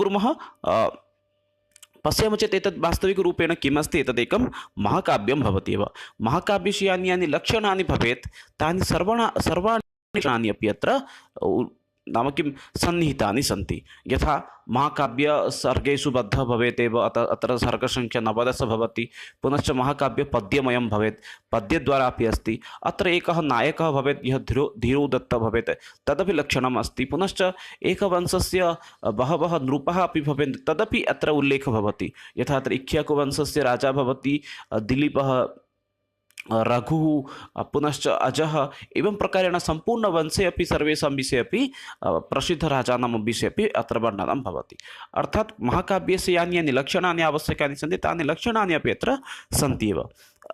कुर्मः पश्यामः चेत् एतत् वास्तविकरूपेण किमस्ति, एतदेकं महाकाव्यं भवति एव। महाकाव्यस्य यानि यानि लक्षणानि भवेत् तानि सर्वाणि लक्षणानि अपि अत्र नाम किं सन्निहितानि सन्ति। यथा महाकाव्य सर्गेषु बद्धः भवेत् एव, अत्र सर्गसङ्ख्या 19 भवति। पुनश्च महाकाव्य पद्यमयं भवेत्, पद्यद्वारा अपि अस्ति। अत्र एकः नायकः भवेत् यः धीरोदत्तः भवेत्, तदपि लक्षणम् अस्ति। पुनश्च एकवंशस्य बहवः नृपाः अपि भवेत्, तदपि अत्र उल्लेखः भवति। यथा अत्र इक्ष्वाकुवंशस्य राजा भवति दिलीपः, रघुः, पुनश्च अजः, एवं प्रकारेण सम्पूर्णवंशे अपि सर्वेषां विषये अपि प्रसिद्धराजानां विषये अपि अत्र वर्णनं भवति। अर्थात् महाकाव्यस्य यानि यानि लक्षणानि आवश्यकानि सन्ति तानि लक्षणानि अपि अत्र सन्ति एव।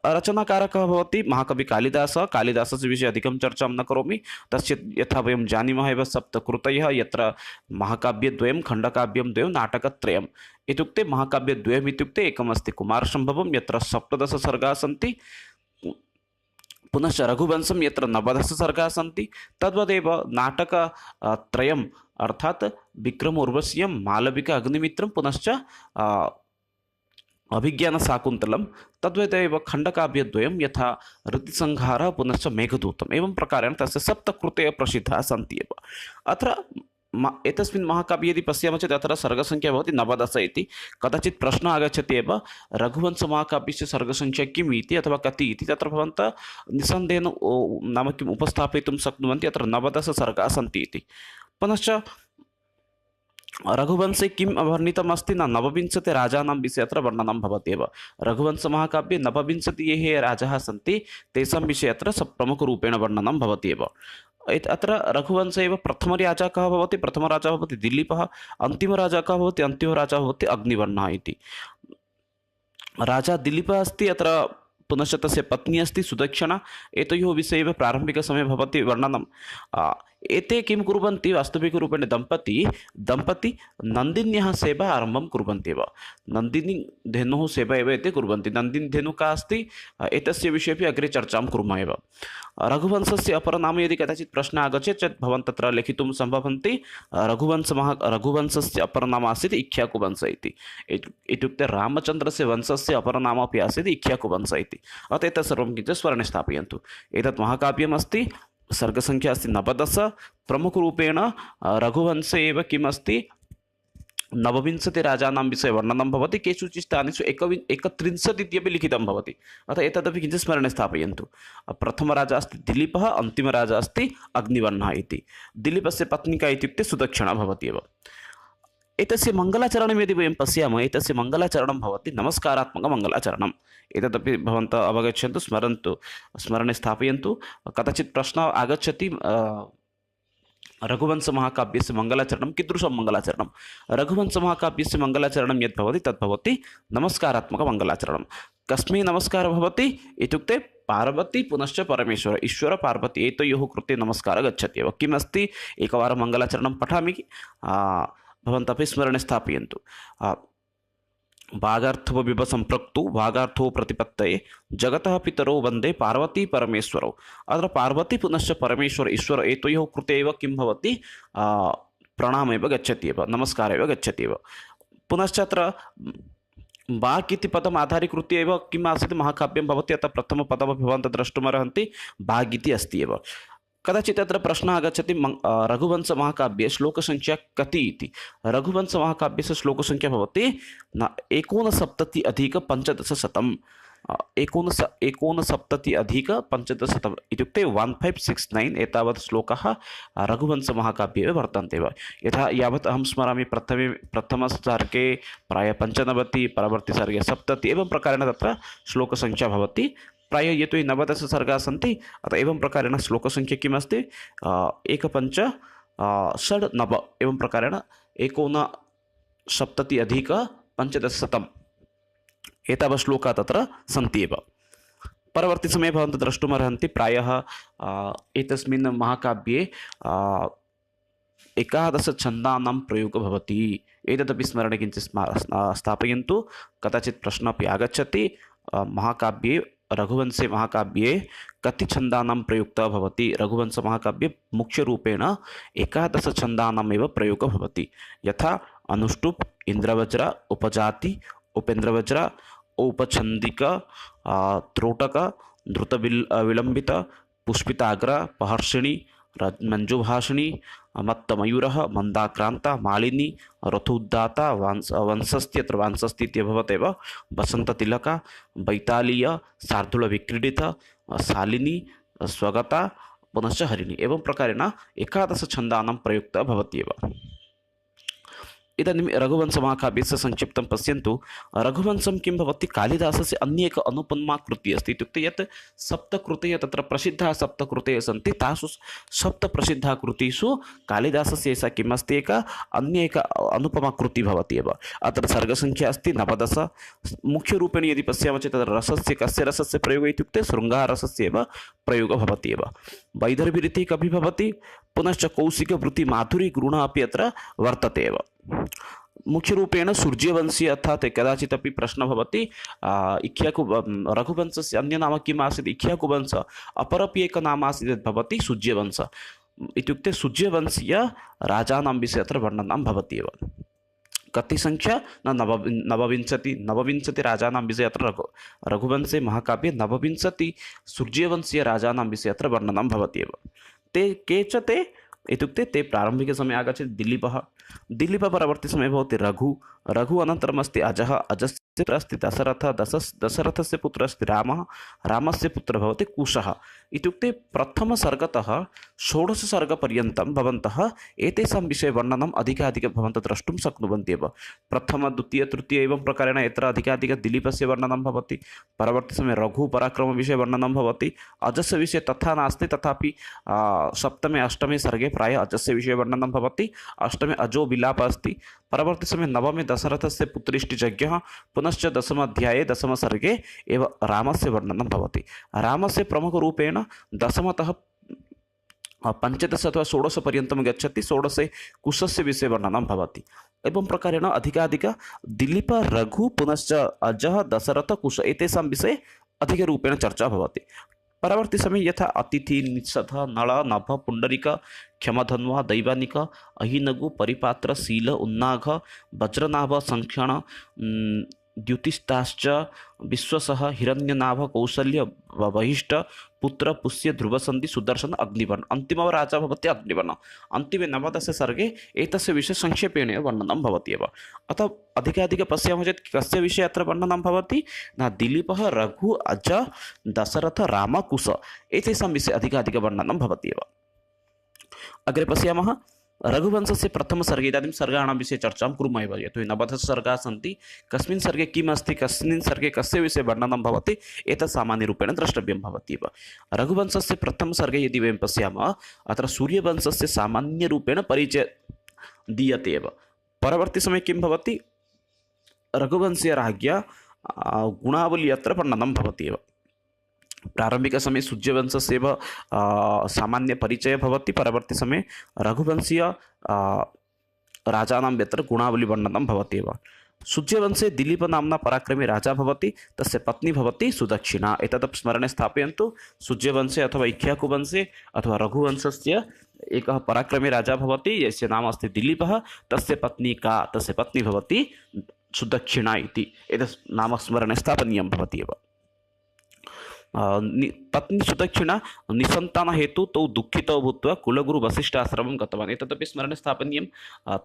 रचनाकारकः भवति महाकविकालिदासः। कालिदासस्य विषये अधिकं चर्चां न करोमि। तस्य यथा वयं जानीमः एव सप्तकृतयः, यत्र महाकाव्यद्वयं, खण्डकाव्यं द्वयं, नाटकत्रयम्। इत्युक्ते महाकाव्यद्वयम् इत्युक्ते एकमस्ति कुमारसम्भवं, यत्र 17 सर्गाः सन्ति। पुनश्च रघुवंशं, यत्र 19 सर्गाः सन्ति। तद्वदेव नाटकत्रयम् अर्थात् विक्रम उर्वश्यं, मालविका अग्निमित्रं, पुनश्च अभिज्ञानशाकुन्तलं। तद्वदेव खण्डकाव्यद्वयं, यथा ऋतुसंहारः, पुनश्च मेघदूतम्। एवं प्रकारेण तस्य सप्तकृतयः प्रसिद्धाः सन्ति एव। अत्र एतस्मिन् महाकाव्ये यदि पश्यामः चेत् अत्र सर्गसङ्ख्या भवति 19 इति। कदाचित् प्रश्नः आगच्छति एव, रघुवंशमहाकाव्यस्य सर्गसङ्ख्या किम् इति अथवा कति इति। तत्र भवन्तः निस्सन्देहेन नाम किम् उपस्थापयितुं शक्नुवन्ति, अत्र 19 सर्गाः सन्ति इति। पुनश्च रघुवंशे किं वर्णितमस्ति न 29 राजानां विषये अत्र वर्णनं भवति एव। रघुवंशमहाकाव्ये 29 ये राजाः सन्ति तेषां विषये अत्र प्रमुखरूपेण वर्णनं भवति एव। अत्र रघुवंशे एव प्रथमराजा कः भवति, प्रथमराजा भवति दिलीपः। अन्तिमराजा कः भवति, अन्तिमराजा भवति अग्निवर्णः इति। राजा दिलीपः अस्ति अत्र, पुनश्च तस्य पत्नी अस्ति सुदक्षिणा। एतयोः विषये एव प्रारम्भिकसमये भवति वर्णनं। एते किं कुर्वन्ति, वास्तविकरूपेण दम्पती नन्दिन्याः सेवा आरम्भं कुर्वन्ति एव। नन्दिनी धेनुः सेवा एव एते कुर्वन्ति। नन्दिनी धेनुः का अस्ति, एतस्य विषये अपि अग्रे चर्चां कुर्मः एव। रघुवंशस्य अपरनाम यदि कदाचित् प्रश्नः आगच्छेत् चेत् भवन्तः तत्र लिखितुं सम्भवन्ति। रघुवंशस्य अपरनाम आसीत् इक्ष्वाकुवंशः इति। इत्युक्ते रामचन्द्रस्य वंशस्य अपरनाम अपि आसीत् इक्ष्वाकुवंशः इति। अतः एतत् सर्वं किञ्चित् स्मरणे स्थापयन्तु। एतत् महाकाव्यम् अस्ति, सर्गसङ्ख्या अस्ति 19। प्रमुखरूपेण रघुवंशे एव किम् अस्ति, 29 राजानां विषये वर्णनं भवति। केषुचित् स्थानेषु 31 इत्यपि लिखितं भवति। अतः एतदपि किञ्चित् स्मरणे स्थापयन्तु। प्रथमराजा अस्ति दिलीपः, अन्तिमराजा अस्ति अग्निवर्णः इति। दिलीपस्य पत्नी का इत्युक्ते सुदक्षिणा भवति एव। एतस्य मङ्गलाचरणं यदि वयं पश्यामः, एतस्य मङ्गलाचरणं भवति नमस्कारात्मकमङ्गलाचरणम्। एतदपि भवन्तः अवगच्छन्तु, स्मरणे स्थापयन्तु। कदाचित् प्रश्नः आगच्छति, रघुवंशमहाकाव्यस्य मङ्गलाचरणं कीदृशं मङ्गलाचरणं। रघुवंशमहाकाव्यस्य मङ्गलाचरणं यद् भवति तद् भवति नमस्कारात्मकमङ्गलाचरणं। कस्मै नमस्कारः भवति इत्युक्ते पार्वती पुनश्च परमेश्वर, ईश्वर पार्वती एतयोः कृते नमस्कारः गच्छति एव। किमस्ति, एकवारं मङ्गलाचरणं पठामि, भवन्तः अपि स्मरणे स्थापयन्तु। भागार्थो विभ सम्पृक्तौ भागार्थो प्रतिपत्तये जगतः पितरौ वन्दे पार्वती परमेश्वरौ। अत्र पार्वती पुनश्च परमेश्वर ईश्वर एतयोः कृते एव किं भवति, प्रणाम एव गच्छति एव, नमस्कार एव गच्छति एव। पुनश्च अत्र वाक् इति पदम् आधारीकृत्य एव किम् आसीत्, महाकाव्यं भवति। अतः प्रथमपदमपि भवन्तः द्रष्टुमर्हन्ति, वाग् इति अस्ति एव। कदाचित् अत्र प्रश्नः आगच्छति, रघुवंशमहाकाव्ये श्लोकसङ्ख्या कति इति। रघुवंशमहाकाव्यस्य श्लोकसङ्ख्या भवति 69+1500। 69+1500 इत्युक्ते 1569 एतावत् श्लोकाः रघुवंशमहाकाव्ये वर्तन्ते एव। यथा यावत् अहं स्मरामि, प्रथमसर्गे प्रायः 95, परवर्ती सर्गे 70, एवं प्रकारेण तत्र श्लोकसङ्ख्या भवति। प्रायः यतो हि 19 सर्गाः सन्ति, अतः एवं प्रकारेण श्लोकसङ्ख्या किम् अस्ति, 1569 एवं प्रकारेण 69+1500 एतावत् श्लोकाः तत्र सन्ति एव। परवर्ती समये भवन्तः द्रष्टुमर्हन्ति, प्रायः एतस्मिन् महाकाव्ये 11 छन्दानां प्रयोगः भवति। एतदपि स्मरणे किञ्चित् स्थापयन्तु। कदाचित् प्रश्नः अपि आगच्छति, महाकाव्ये रघुवंशे महाकाव्ये कति छन्दानां प्रयुक्तः भवति। रघुवंशमहाकाव्ये मुख्यरूपेण 11 छन्दानाम् एव प्रयोगः भवति। यथा अनुष्टुप, इंद्रवज्र, उपजाति, उपेंद्रवज्र, औपछंदिक, त्रोटक, द्रुत विलंबित, पुष्पिताग्र, पहर्षिणी, मंजुभाषिणी, मत्तमयूरः, मन्दाक्रान्ता, मालिनी, रथोद्दाता, वंशस्ति, अत्र वांसस्ति इति भवत्येव, वसन्ततिलका, वैतालीय, शार्दूलविक्रीडित, शालिनी, स्वगता, पुनश्च हरिणी। एवं प्रकारेण एकादश छन्दानां प्रयुक्तः भवत्येव। इदानीं रघुवंशमहाकाव्यस्य संक्षिप्तं पश्यन्तु। रघुवंशं किं भवति, कालिदासस्य अन्य एक अनुपमा कृतिः अस्ति, इत्युक्ते यत् सप्तकृतयः तत्र प्रसिद्धाः सप्तकृतयः सन्ति, तासु सप्तप्रसिद्धाः कृतिषु कालिदासस्य एषा किम् अस्ति, एका अन्य एक अनुपमा कृतिः भवति एव। अत्र सर्गसङ्ख्या अस्ति 19। मुख्यरूपेण यदि पश्यामः चेत् तत्र रसस्य, कस्य रसस्य प्रयोगः इत्युक्ते शृङ्गाररसस्य एव प्रयोगः भवति एव। वैदर्भीरीतिः कपि भवति, पुनश्च कौशिकवृत्तिमाधुरी गुणः अपि अत्र वर्तते एव। मुख्यरूपेण सूर्यवंशी, अर्थात् कदाचित् अपि प्रश्नः भवति, इक्ष्वाकु रघुवंशस्य अन्य नाम किम् आसीत्, इक्ष्वाकुवंश, अपरपि एकं नाम आसीत् यत् भवति सूर्यवंश, इत्युक्ते सूर्यवंशीय राजानां विषये अत्र वर्णनं भवति एव। कति संख्या न नवविंशति राजानां विषये अत्र रघुवंशे महाकाव्ये 29 सूर्यवंशीय राजानां विषये अत्र वर्णनं भवति एव। ते के च ते इत्युक्ते ते प्रारम्भिकसमये आगच्छति दिलीपः, परवर्ती समये भवति रघु अनन्तरमस्ति अजः, अजस्य पुत्रः अस्ति दशरथः, दशरथस्य पुत्रः अस्ति रामः, रामस्य पुत्रः भवति कुशः। इत्युक्ते प्रथमसर्गतः षोडशसर्गपर्यन्तं भवन्तः एतेषां विषये वर्णनम् अधिकाधिकं भवन्तः द्रष्टुं शक्नुवन्ति एव। प्रथम, द्वितीय, तृतीय एवं प्रकारेण यत्र अधिकाधिकं दिलीपस्य वर्णनं भवति, परवर्ती समये रघुपराक्रमविषये वर्णनं भवति। अजस्य विषये तथा नास्ति, तथापि सप्तमे अष्टमे सर्गे प्रायः अजस्य विषये वर्णनं भवति। अष्टमे अजो विलापः अस्ति, परवर्ती समये नवमे दशरथस्य पुत्रीष्टियज्ञः, पुनश्च दशमाध्याये दशमसर्गे एव रामस्य वर्णनं भवति। रामस्य प्रमुखरूपेण दशमतः 15 अथवा 16 पर्यन्तं गच्छति, 16 कुशस्य विषये वर्णनं भवति। एवं प्रकारेण अधिकाधिक दिलीप, रघु, पुनश्च अजः, दशरथ, कुश एतेषां विषये अधिकरूपेण चर्चा भवति। परवर्ती समय यथा अतिथि, निषध, नल, नभ, पुंडरीक, क्षमधन्वा, दैवानिक, अहिनगु, परिपात्र, शील, उन्नाघ, वज्रनाभ, संक्षण, द्युतिष्ठाश्च, विश्वसः, हिरण्यनाभ, कौसल्य, वहिष्ठ, पुत्र, पुष्य, ध्रुवसन्धि, सुदर्शन, अग्निवर्ण। अन्तिमः राजा भवति अग्निवर्ण। अन्तिमे 19 सर्गे एतस्य विषये संक्षेपेण वर्णनं भवति एव। अतः अधिकाधिकं पश्यामः चेत् कस्य विषये अत्र वर्णनं भवति न, दिलीपः, रघु, अज, दशरथ, राम, कुश एतेषां विषये अधिकाधिकं वर्णनं भवति एव। अग्रे पश्यामः रघुवंशस्य प्रथमसर्गे। इदानीं सर्गाणां विषये चर्चां कुर्मः एव, यतोहि 19 सर्गाः सन्ति। कस्मिन् सर्गे किम् अस्ति, कस्मिन् सर्गे कस्य विषये वर्णनं भवति, एतत् सामान्यरूपेण द्रष्टव्यं भवति एव। रघुवंशस्य प्रथमसर्गे यदि वयं पश्यामः, अत्र सूर्यवंशस्य सामान्यरूपेण परिचयः दीयते एव। परवर्ती समये किं भवति, रघुवंशीयराज्ञा गुणावली अत्र वर्णनं भवति एव। प्रारम्भिकसमये सूर्यवंशस्य एव सामान्यपरिचयः भवति, परवर्ती समये रघुवंशीय राजानां यत्र गुणावलीवर्णनं भवति एव। सूर्यवंशे दिलीपनाम्ना पराक्रमी राजा भवति, तस्य पत्नी भवति सुदक्षिणा। एतत् स्मरणे स्थापयन्तु। सूर्यवंशे अथवा इक्ष्वाकुवंशे अथवा रघुवंशस्य एकः पराक्रमी राजा भवति, यस्य नाम अस्ति दिलीपः, तस्य पत्नी भवति सुदक्षिणा इति। एतत् नाम स्मरणे स्थापनीयं भवति एव। पत्नी सुदक्षिणा निसन्तान हेतु तौ दुःखितौ भूत्वा कुलगुरु वसिष्ठाश्रमं गतवान्। एतदपि स्मरणे स्थापनीयं।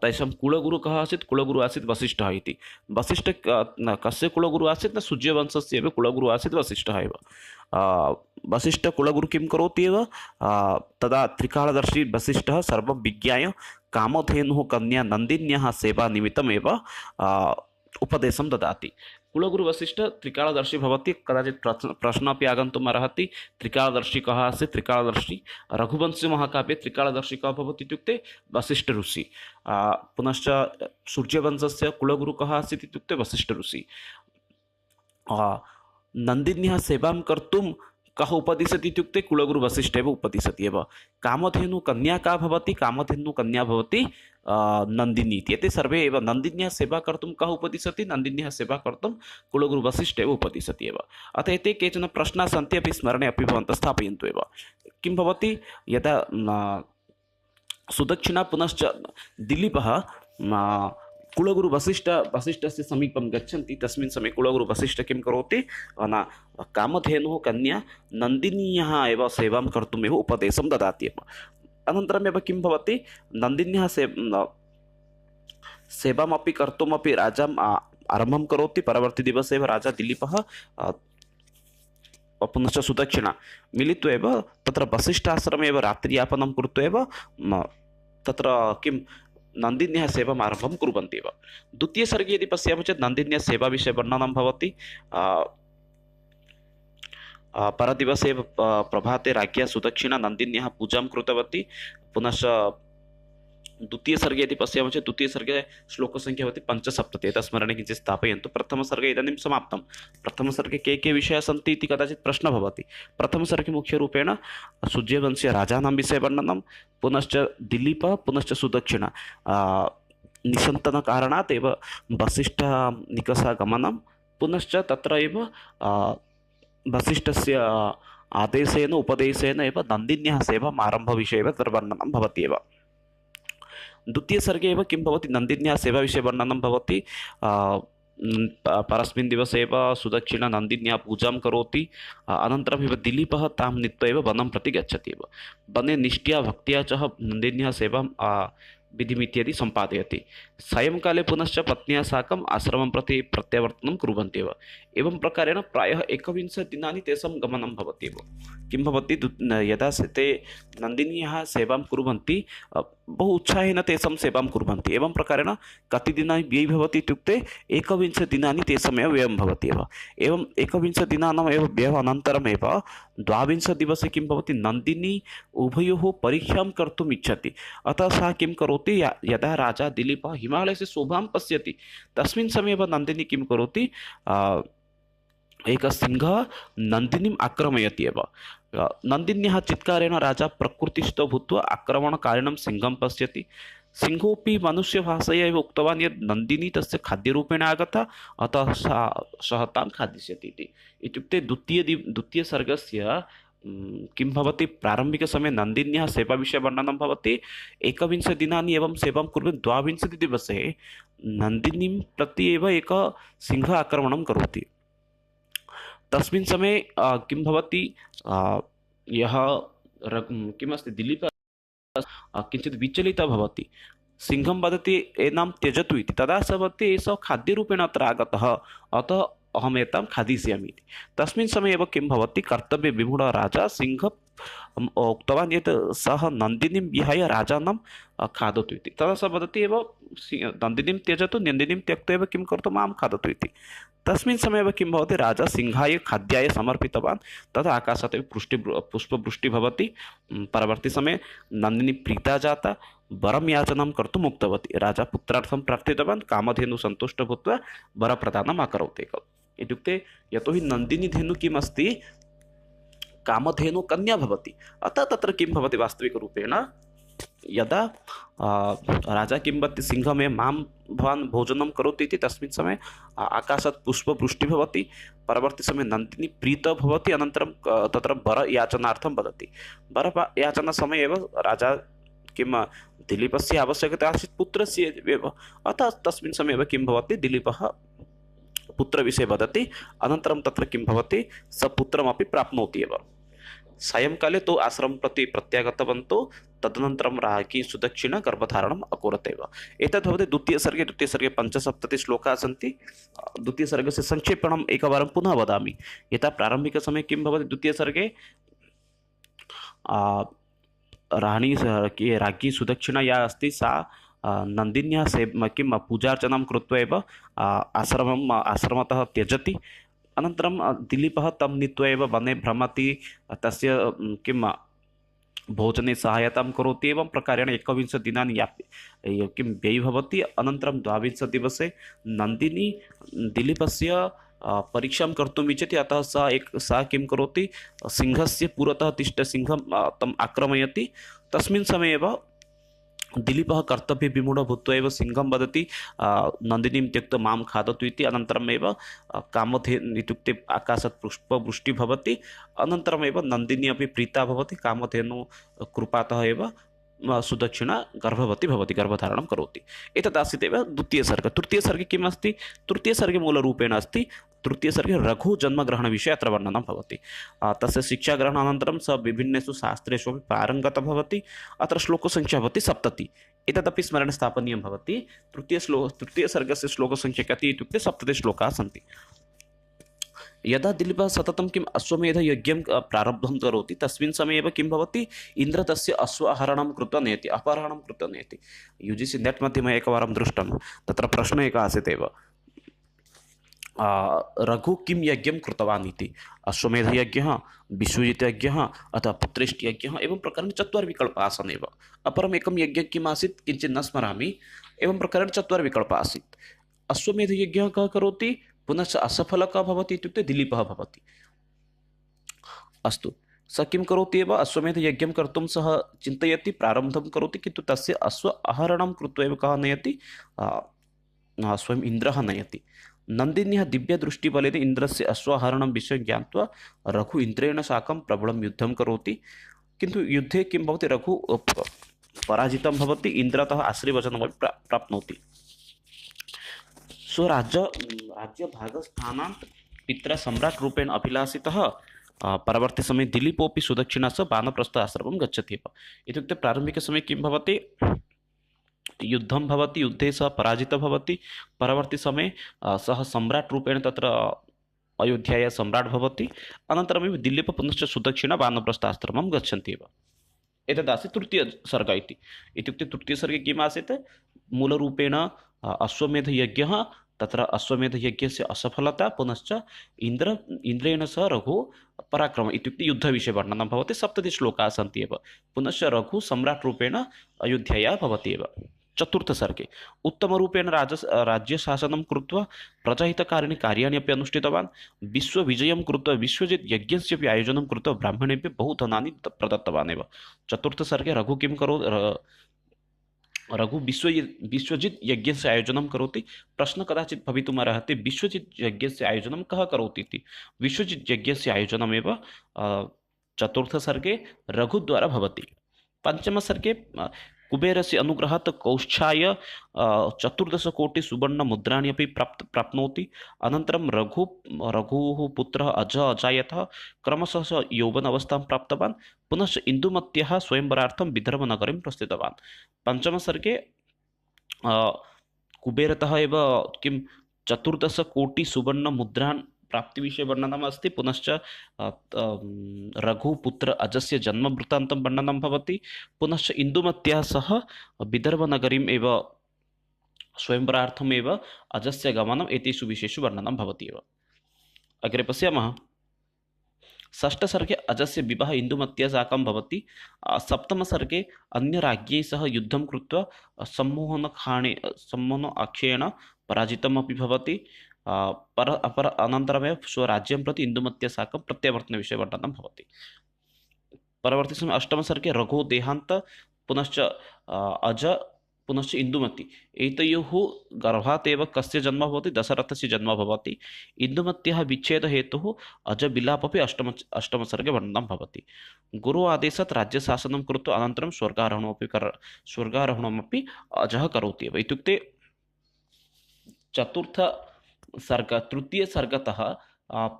तेषां कुलगुरु कः आसीत्, कुलगुरु आसीत् वसिष्ठः इति। वसिष्ठ कस्य कुलगुरु आसीत् न, सूर्यवंशस्य एव कुलगुरु आसीत् वसिष्ठः एव। वसिष्ठकुलगुरु किं करोति एव, तदा त्रिकालदर्शी वसिष्ठः सर्वं विज्ञाय कामधेनुः कन्या नन्दिन्याः सेवानिमित्तमेव उपदेशं ददाति। कुलगुरु वसिष्ठ त्रिकालदर्शी भवति। कदाचित् प्रश्नः अपि आगन्तुम् अर्हति, त्रिकालदर्शी कः आसीत्। त्रिकालदर्शी रघुवंशे महाकाव्ये त्रिकालदर्शी कः भवति इत्युक्ते वसिष्ठ ऋषि। पुनश्च सूर्यवंशस्य कुलगुरु कः आसीत् इत्युक्ते वसिष्ठ ऋषि। नन्दिन्याः सेवां कर्तुं कः उपदिशति इत्युक्ते कुलगुरु वसिष्ठ एव उपदिशति एव। कामधेनु कन्या का भवति, कामधेनु कन्या भवति नन्दिनी इति। एते सर्वे एव नन्दिन्याः सेवा कर्तुं कः उपदिशति, नन्दिन्याः सेवा कर्तुं कुलगुरु वसिष्ठ एव उपदिशति एव। अतः एते केचन प्रश्नाः सन्ति, अपि स्मरणे अपि भवन्तः स्थापयन्तु एव। किं भवति, यदा सुदक्षिणा पुनश्च दिलीपः कुलगुरु वसिष्ठस्य समीपं गच्छन्ति। तस्मिन् समये कुलगुरु वसिष्ठः किं करोति, न कामधेनुः कन्या नन्दिन्याः एव सेवां कर्तुमेव उपदेशं ददाति एव। अनन्तरमेव किं भवति, नन्दिन्याः सेवामपि कर्तुमपि राजाम् आरम्भं करोति। परवर्ति दिवसे एव राजा दिलीपः पुनश्च सुदक्षिणा मिलित्वा एव तत्र वसिष्ठाश्रमे एव रात्रियापनं कृत्वा एव तत्र किं नन्दिन्याः सेवाम् आरम्भं कुर्वन्ति एव। द्वितीयसर्गे यदि पश्यामः चेत् नन्दिन्याः सेवाविषये वर्णनं भवति। परदिवसे एव प्रभाते राज्ञा सुदक्षिणा नन्दिन्याः पूजां कृतवती। पुनश्च द्वितीयसर्गे यदि पश्यामः चेत् द्वितीयसर्गे श्लोकसङ्ख्या भवति 75। एतत् स्मरणे किञ्चित् स्थापयन्तु। प्रथमसर्गे इदानीं समाप्तं। प्रथमसर्गे के विषयाः सन्ति इति कदाचित् प्रश्नः भवति। प्रथमसर्गे मुख्यरूपेण सूर्यवंशीय राजानां विषये वर्णनं, पुनश्च दिलीपः पुनश्च सुदक्षिणा निसन्तानकारणात् एव वसिष्ठनिकषागमनं, पुनश्च तत्र एव वसिष्ठस्य आदेशेन उपदेशेन एव नन्दिन्याः सेवाम् आरम्भविषये एव तत्र वर्णनं भवति एव। द्वितीयसर्गे एव किं भवति, नन्दिन्याः सेवाविषये वर्णनं भवति। परस्मिन् दिवसे एव सुदक्षिणा नन्दिन्याः पूजां करोति। अनन्तरम् एव दिलीपः तां नीत्वा एव वनं प्रति गच्छति एव। वने निष्ठया भक्त्या च नन्दिन्याः सेवां विधिमित्यदि सम्पादयति। सायंकाले पुनश्च पत्न्या साकम् आश्रमं प्रति प्रत्यावर्तनं कुर्वन्ति एव। एवं प्रकारेण प्रायः 21 दिनानि तेषां गमनं भवति एव। किं भवति, यदा ते नन्दिन्याः सेवां कुर्वन्ति, बहु उत्साहेन तेषां सेवां कुर्वन्ति। एवं प्रकारेण कति दिनानि व्ययः भवति इत्युक्ते 21 दिनानि तेषामेव व्ययं भवति एव। एवं 21 दिनानाम् एव व्ययः अनन्तरमेव 22 दिवसे किं भवति, नन्दिनी उभयोः परीक्षां कर्तुम् इच्छति। अतः सा किं करोति, यदा राजा दिलीपः हिमालयस्य शोभां पश्यति, तस्मिन् समये एव नन्दिनी किं करोति, एकः सिंहः नन्दिनीम् आक्रमयति एव। नन्दिन्याः चित्कारेण राजा प्रकृतिस्थो भूत्वा आक्रमणकारिणं सिंहं पश्यति। सिंहोऽपि मनुष्यभाषया एव उक्तवान् यत् नन्दिनी तस्य खाद्यरूपेण आगता, अतः सः तां खादिष्यति इति। इत्युक्ते द्वितीयसर्गस्य किं भवति, प्रारम्भिकसमये नन्दिन्याः सेवाविषये वर्णनं भवति। 21 दिनानि एवं सेवां कुर्वन् 22 दिवसे नन्दिनीं प्रति एव एकः सिंहः आक्रमणं करोति। तस्मिन् समये किं भवति, यः किमस्ति दिलीपः किञ्चित् विचलितः भवति। सिंहं वदति एनां त्यजतु इति। तदा सः वदति एषः खाद्यरूपेण अत्र आगतः, अतः अहम् एतां खादिष्यामि इति। तस्मिन् समये एव किं भवति, कर्तव्यविमूढः राजा सिंहः उक्तवान् यत् सः नन्दिनीं विहाय राजानं खादतु इति। तदा सः वदति एव नन्दिनीं त्यजतु, नन्दिनीं त्यक्त्वा एव किं करोतु, मां खादतु इति। तस्मिन् समये एव किं भवति, राजा सिंहाय खाद्याय समर्पितवान्। तदा आकाशात् एव पुष्पवृष्टिः भवति। परवर्ती समये नन्दिनी प्रीता जाता, वरं याचनां कर्तुम् उक्तवती। राजा पुत्रार्थं प्रार्थितवान्, कामधेनुः सन्तुष्टः भूत्वा वरप्रदानम् अकरोत्। इत्युक्ते यतोहि नन्दिनीधेनुः किम् अस्ति, कामधेनुः कन्या भवति। अतः तत्र किं भवति, वास्तविकरूपेण यदा राजा किं वदति, सिंहमे मां भवान् भोजनं करोति इति, तस्मिन् समये आकाशात् पुष्पवृष्टिः भवति। परवर्ती समये नन्दिनी प्रीता भवति। अनन्तरं तत्र वरयाचनार्थं वदति। वरयाचनसमये एव राजा किं दिलीपस्य आवश्यकता आसीत् पुत्रस्य एव। अतः तस्मिन् समये एव किं भवति, दिलीपः पुत्रविषये वदति। अनन्तरं तत्र किं भवति, स पुत्रमपि प्राप्नोति एव। सायंकाले तु आश्रमं प्रति प्रत्यागतवन्तौ। तदनन्तरं राज्ञी सुदक्षिणा गर्भधारणम् अकरोत् एव। एतद् भवति द्वितीयसर्गे। द्वितीयसर्गे 75 श्लोकाः सन्ति। द्वितीयसर्गस्य संक्षेपणम् एकवारं पुनः वदामि। यथा प्रारम्भिकसमये किं भवति, द्वितीयसर्गे राज्ञी सुदक्षिणा या अस्ति, सा नन्दिन्याः किं पूजार्चनां कृत्वा एव आश्रमतः त्यजति। अनन्तरं दिलीपः तं नीत्वा एव वने भ्रमति, तस्य किं भोजने सहायतां करोति। एवं प्रकारेण 21 दिनानि किं व्ययः भवति। अनन्तरं 22 दिवसे नन्दिनी दिलीपस्य परीक्षां कर्तुम् इच्छति। अतः सा किं करोति, सिंहस्य पुरतः तिष्ठ सिंहं तम् आक्रमयति। तस्मिन् समये एव दिलीपः कर्तव्यविमूढः भूत्वा एव सिंहं वदति, नन्दिनीं त्यक्त्वा मां खादतु इति। अनन्तरमेव कामधेनुः इत्युक्ते आकाशात् पुष्पवृष्टिः भवति। अनन्तरमेव नन्दिनी अपि प्रीता भवति। कामधेनुः कृपातः एव सुदक्षिणा गर्भवती भवति, गर्भधारणं करोति। एतदासीदेव द्वितीयसर्ग। तृतीयसर्गे किम् अस्ति? तृतीयसर्गे मूलरूपेण अस्ति, तृतीयसर्गे रघुजन्मग्रहणविषये अत्र वर्णनं भवति। तस्य शिक्षाग्रहणानन्तरं सः विभिन्नेषु शास्त्रेषु अपि पारङ्गतः भवति। अत्र श्लोकसङ्ख्या भवति 70। एतदपि स्मरणे स्थापनीयं भवति। तृतीयसर्गस्य श्लोकसङ्ख्या कति इत्युक्ते 70 श्लोकाः सन्ति। यदा दिलीपः सततं किम् अश्वमेधयज्ञं प्रारब्धं करोति तस्मिन् समये एव किं भवति? इन्द्रः तस्य अश्वहरणं कृत्वा नयति, अपहरणं कृत्वा नयति। UGC नेट् मध्ये मया एकवारं दृष्टं, तत्र प्रश्नः एकः आसीत् एव, रघु किं यज्ञं कृतवान् इति। अश्वमेधयज्ञः, विश्वजितयज्ञः अथवा पुत्रेष्टियज्ञः, एवं प्रकारेण 4 विकल्पाः आसन् एव। अपरम् एकं यज्ञं किम् आसीत् किञ्चित् न स्मरामि, एवं प्रकारेण 4 विकल्पाः आसीत्। अश्वमेधयज्ञः कः करोति, पुनश्च असफलः कः भवति इत्युक्ते दिलीपः भवति। अस्तु, सः किं करोति एव, अश्वमेधयज्ञं कर्तुं सः चिन्तयति, प्रारम्भं करोति, किन्तु तस्य अश्व आहरणं कृत्वा एव कः नयति? स्वयम् इन्द्रः नयति। नन्दिन्याः दिव्यदृष्टिबलेन इन्द्रस्य अश्वाहरणं विषयं ज्ञात्वा रघु इन्द्रेण साकं प्रबलं युद्धं करोति, किन्तु युद्धे किं भवति? रघु पराजितं भवति, इन्द्रतः आशीर्वचनमपि प्राप्नोति। राज्यभागस्थानात् पित्रा सम्राट् रूपेण अभिलाषितः परवर्ती समये दिलीपोऽपि सुदक्षिणा सह वानप्रस्थाश्रमं गच्छति एव। इत्युक्ते प्रारम्भिकसमये किं भवति? युद्धं भवति, युद्धे सः पराजितः भवति। परवर्ती समये सः सम्राट् रूपेण तत्र अयोध्यायाः सम्राट् भवति। अनन्तरमेव दिलीपः पुनश्च सुदक्षिणा वानप्रस्थाश्रमं गच्छन्ति एव। एतदासीत् तृतीयसर्ग इति। इत्युक्ते तृतीयसर्गे किम् आसीत्? मूलरूपेण अश्वमेधयज्ञः, तत्र अश्वमेधयज्ञस्य असफलता, पुनश्च इन्द्रेण सह रघु पराक्रम इत्युक्ते युद्धविषये वर्णनं भवति। 70 श्लोकाः सन्ति एव। पुनश्च रघु सम्राट् रूपेण अयोध्यायाः भवति एव। चतुर्थसर्गे उत्तमरूपेण राज्यशासनं कृत्वा प्रजाहितकारिणि कार्याणि अपि अनुष्ठितवान्। विश्वविजयं कृत्वा विश्वजित् यज्ञस्य अपि आयोजनं कृत्वा ब्राह्मणेभ्यः बहु धनानि प्रदत्तवान् एव। चतुर्थसर्गे रघु किं रघु विश्वजित् यज्ञस्य आयोजनं करोति। प्रश्नः कदाचित् भवितुमर्हति, विश्वजित् यज्ञस्य आयोजनं कः करोति इति। विश्वजित् यज्ञस्य आयोजनमेव चतुर्थसर्गे रघुद्वारा भवति। पञ्चमसर्गे कुबेरस्य अनुग्रहात् कौश्चाय 14 कोटि सुवर्णमुद्राणि अपि प्राप्नोति। अनन्तरं रघुः पुत्रः अजायतः क्रमशः स यौवनावस्थां प्राप्तवान्। पुनश्च इन्दुमत्याः स्वयंवरार्थं विदर्भनगरीं प्रस्थितवान्। पञ्चमसर्गे कुबेरतः एव किं 14 कोटि सुवर्णमुद्रान् प्राप्तिविषये वर्णनम् अस्ति। पुनश्च रघुपुत्र अजस्य जन्मवृत्तान्तं वर्णनं भवति। पुनश्च इन्दुमत्याः सह विदर्भनगरीम् एव स्वयंवरार्थमेव अजस्य गमनम् एतेषु विषयेषु वर्णनं भवति एव। अग्रे पश्यामः। षष्ठसर्गे अजस्य विवाहः इन्दुमत्या साकं भवति। सप्तमसर्गे अन्यराज्ञैः सह युद्धं कृत्वा सम्मोहनाख्येन पराजितमपि भवति। अनन्तरमेव स्वराज्यं प्रति इन्दुमत्या साकं प्रत्यावर्तनविषये वर्णनं भवति। परवर्ती समये अष्टमसर्गे रघोः देहान्त, पुनश्च अज, पुनश्च इन्दुमती, एतयोः गर्भात् एव कस्य जन्म भवति? दशरथस्य जन्म भवति। इन्दुमत्याः विच्छेदहेतुः अजविलापमपि अष्टमसर्गे वर्णनं भवति। गुरु आदेशात् राज्यशासनं कृत्वा अनन्तरं स्वर्गारोहणमपि अजः करोति एव। इत्युक्ते तृतीयसर्गतः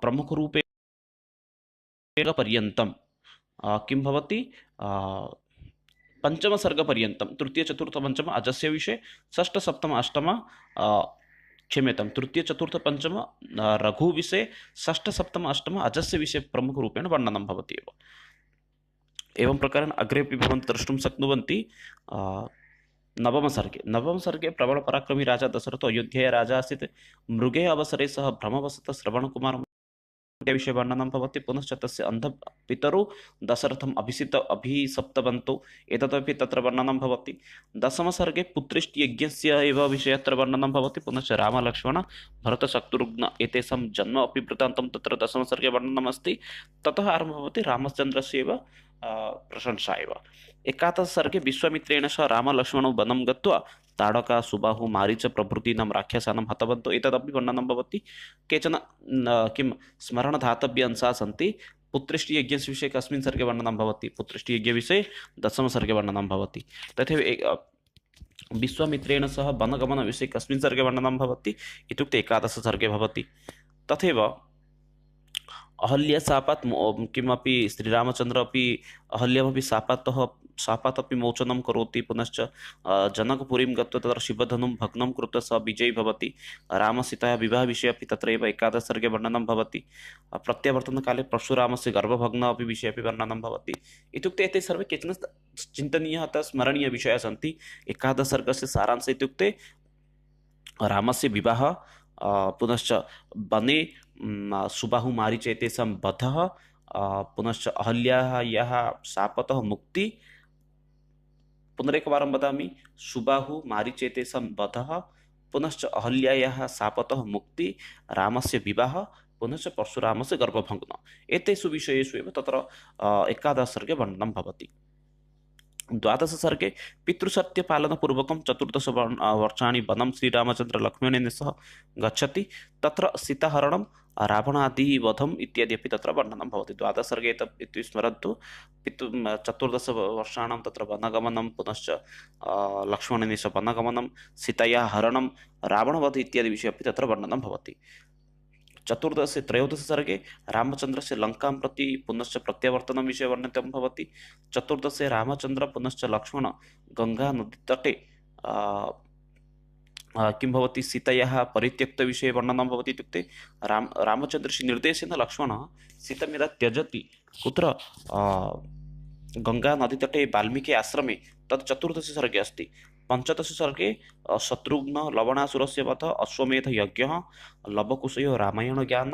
प्रमुखरूपेण पर्यन्तं किं भवति? पञ्चमसर्गपर्यन्तं तृतीय चतुर्थ पञ्चम अजस्य विषये, षष्ठ सप्तम अष्टम क्षम्यतां तृतीय चतुर्थ पञ्चम रघुविषये, षष्ठ सप्तम अष्टम अजस्य विषये प्रमुखरूपेण वर्णनं भवति एव। एवं प्रकारेण अग्रेपि भवन्तः द्रष्टुं शक्नुवन्ति। नवमसर्गे प्रबलपराक्रमी राजा दशरथो अयोध्यायाः राजा आसीत्। मृगे अवसरे सह भ्रमवशतः श्रवणकुमारं विषये वर्णनं भवति। पुनश्च तस्य अन्धपितरौ दशरथम् अभिसप्तवन्तौ, एतदपि तत्र वर्णनं भवति। दशमसर्गे पुत्रेष्टियज्ञस्य एव विषये अत्र वर्णनं भवति। पुनश्च रामलक्ष्मण भरतशत्रुघ्न एतेषां जन्म अपि वृत्तान्तं तत्र दशमसर्गे वर्णनम् अस्ति। ततः आरम्भः भवति रामचन्द्रस्य एव प्रशंसा एव। एकादशसर्गे विश्वामित्रेण सह रामलक्ष्मणौ वनं गत्वा ताडका, सुबाहु, मारीच प्रभृतीनां राक्षसानां हतवन्तौ, एतदपि वर्णनं भवति। केचन किं स्मरणदातव्य अंशाः सन्ति। पुत्रेष्टियज्ञस्य विषये कस्मिन् सर्गे वर्णनं भवति? पुत्रेष्टियज्ञविषये दशमसर्गे वर्णनं भवति। तथैव विश्वामित्रेण सह वनगमनविषये कस्मिन् सर्गे वर्णनं भवति? इत्युक्ते एकादशसर्गे भवति। तथैव अहल्यशापात् किमपि श्रीरामचन्द्र अपि अहल्यमपि शापात् अपि मोचनं करोति। पुनश्च जनकपुरीं गत्वा तत्र शिवधनुं भग्नं कृत्वा सः विजयी भवति। रामसीतायाः विवाहविषये अपि तत्रैव एकादशसर्गे वर्णनं भवति। प्रत्यावर्तनकाले परशुरामस्य गर्भभग्न अपि विषये अपि वर्णनं भवति। इत्युक्ते एते सर्वे केचन चिन्तनीयाः अथवा स्मरणीयविषयाः सन्ति। एकादशसर्गस्य सारांशः इत्युक्ते रामस्य विवाहः, पुनश्च वने सुबाहुमारीच एतेषां वधः, पुनश्च अहल्यायाः शापतः मुक्ति। पुनरेकवारं वदामि, सुबाहुमारीच एतेषां वधः, पुनश्च अहल्यायाः शापतः मुक्ति, रामस्य विवाहः, पुनश्च परशुरामस्य गर्भभग्न। एतेषु विषयेषु एव तत्र एकादशसर्गे वर्णनं भवति। द्वादशसर्गे पितृसत्यपालनपूर्वकं 14 वर्षाणि वनं श्रीरामचन्द्रलक्ष्मणेन सह गच्छति। तत्र सीताहरणं, रावणादिवधम् इत्यादि अपि तत्र वर्णनं भवति। द्वादशसर्गे इति स्मरन्तु, 14 वर्षाणां तत्र वनगमनं, पुनश्च लक्ष्मणेन सह वनगमनं, सीतायाः हरणं, रावणवध इत्यादि विषये अपि तत्र वर्णनं भवति। त्रयोदशसर्गे रामचन्द्रस्य लङ्कां प्रति पुनश्च प्रत्यावर्तनं विषये वर्णितं भवति। चतुर्दशे रामचन्द्र पुनश्च लक्ष्मण गङ्गानदीतटे किं भवति, सीतायाः परित्यक्तविषये वर्णनं भवति। इत्युक्ते रामचन्द्रस्य निर्देशेन लक्ष्मणः सीतां यदा त्यजति, कुत्र गङ्गानदीतटे वाल्मीकि आश्रमे, तत् चतुर्दशसर्गे अस्ति। पंचदशसर्गे शत्रुघ्न लवणासुरस्य वध, अश्वमेधयज्ञः, लवकुशयोः रामायणज्ञान,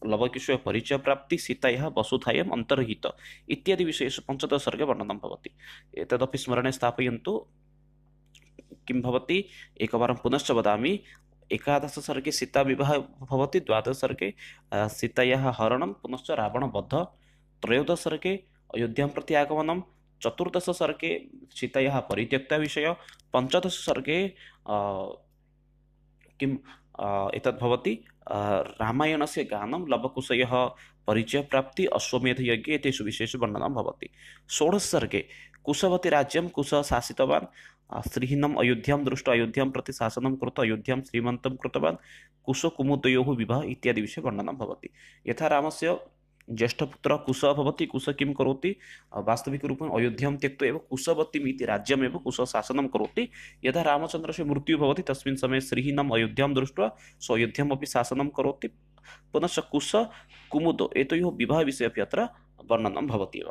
लवकुशयोः परिचयप्राप्ति, सीतायाः वसुधायाम् अन्तर्हित इत्यादि विषयेषु पंचदशसर्गे वर्णनं भवति। एतदपि स्मरणे स्थापयन्तु। किं भवति, एकवारं पुनश्च वदामि, एकादशसर्गे सीताविवाहः भवति, द्वादशसर्गे सीतायाः हरणं पुनश्च रावणवध, त्रयोदशसर्गे अयोध्यां प्रति आगमनं, चतुर्दशसर्गे सीतायाः परित्यक्तविषय, पञ्चदशसर्गे किम् एतद् भवति, रामायणस्य गानं, लवकुशयोः परिचयप्राप्ति, अश्वमेधयज्ञे एतेषु विषयेषु वर्णनं भवति। षोडशसर्गे कुशवती राज्यं कुशः शासितवान्, श्रीहीनम् अयोध्यां दृष्ट्वा अयोध्यां प्रति शासनं कृत्वा अयोध्यां श्रीमन्तं कृतवान्, कुशकुमुदयोः विवाह इत्यादि विषये वर्णनं भवति। यथा रामस्य ज्येष्ठपुत्रः कुशः भवति, कुशः किं करोति, वास्तविकरूपेण अयोध्यां त्यक्त्वा एव कुशवतीम् इति राज्यमेव कुशः शासनं करोति। यदा रामचन्द्रस्य मृत्युः भवति तस्मिन् समये श्रीहीनम् अयोध्यां दृष्ट्वा सः अयोध्यामपि शासनं करोति। पुनश्च कुश कुमुद एतयोः विवाहविषये अपि अत्र वर्णनं भवति एव।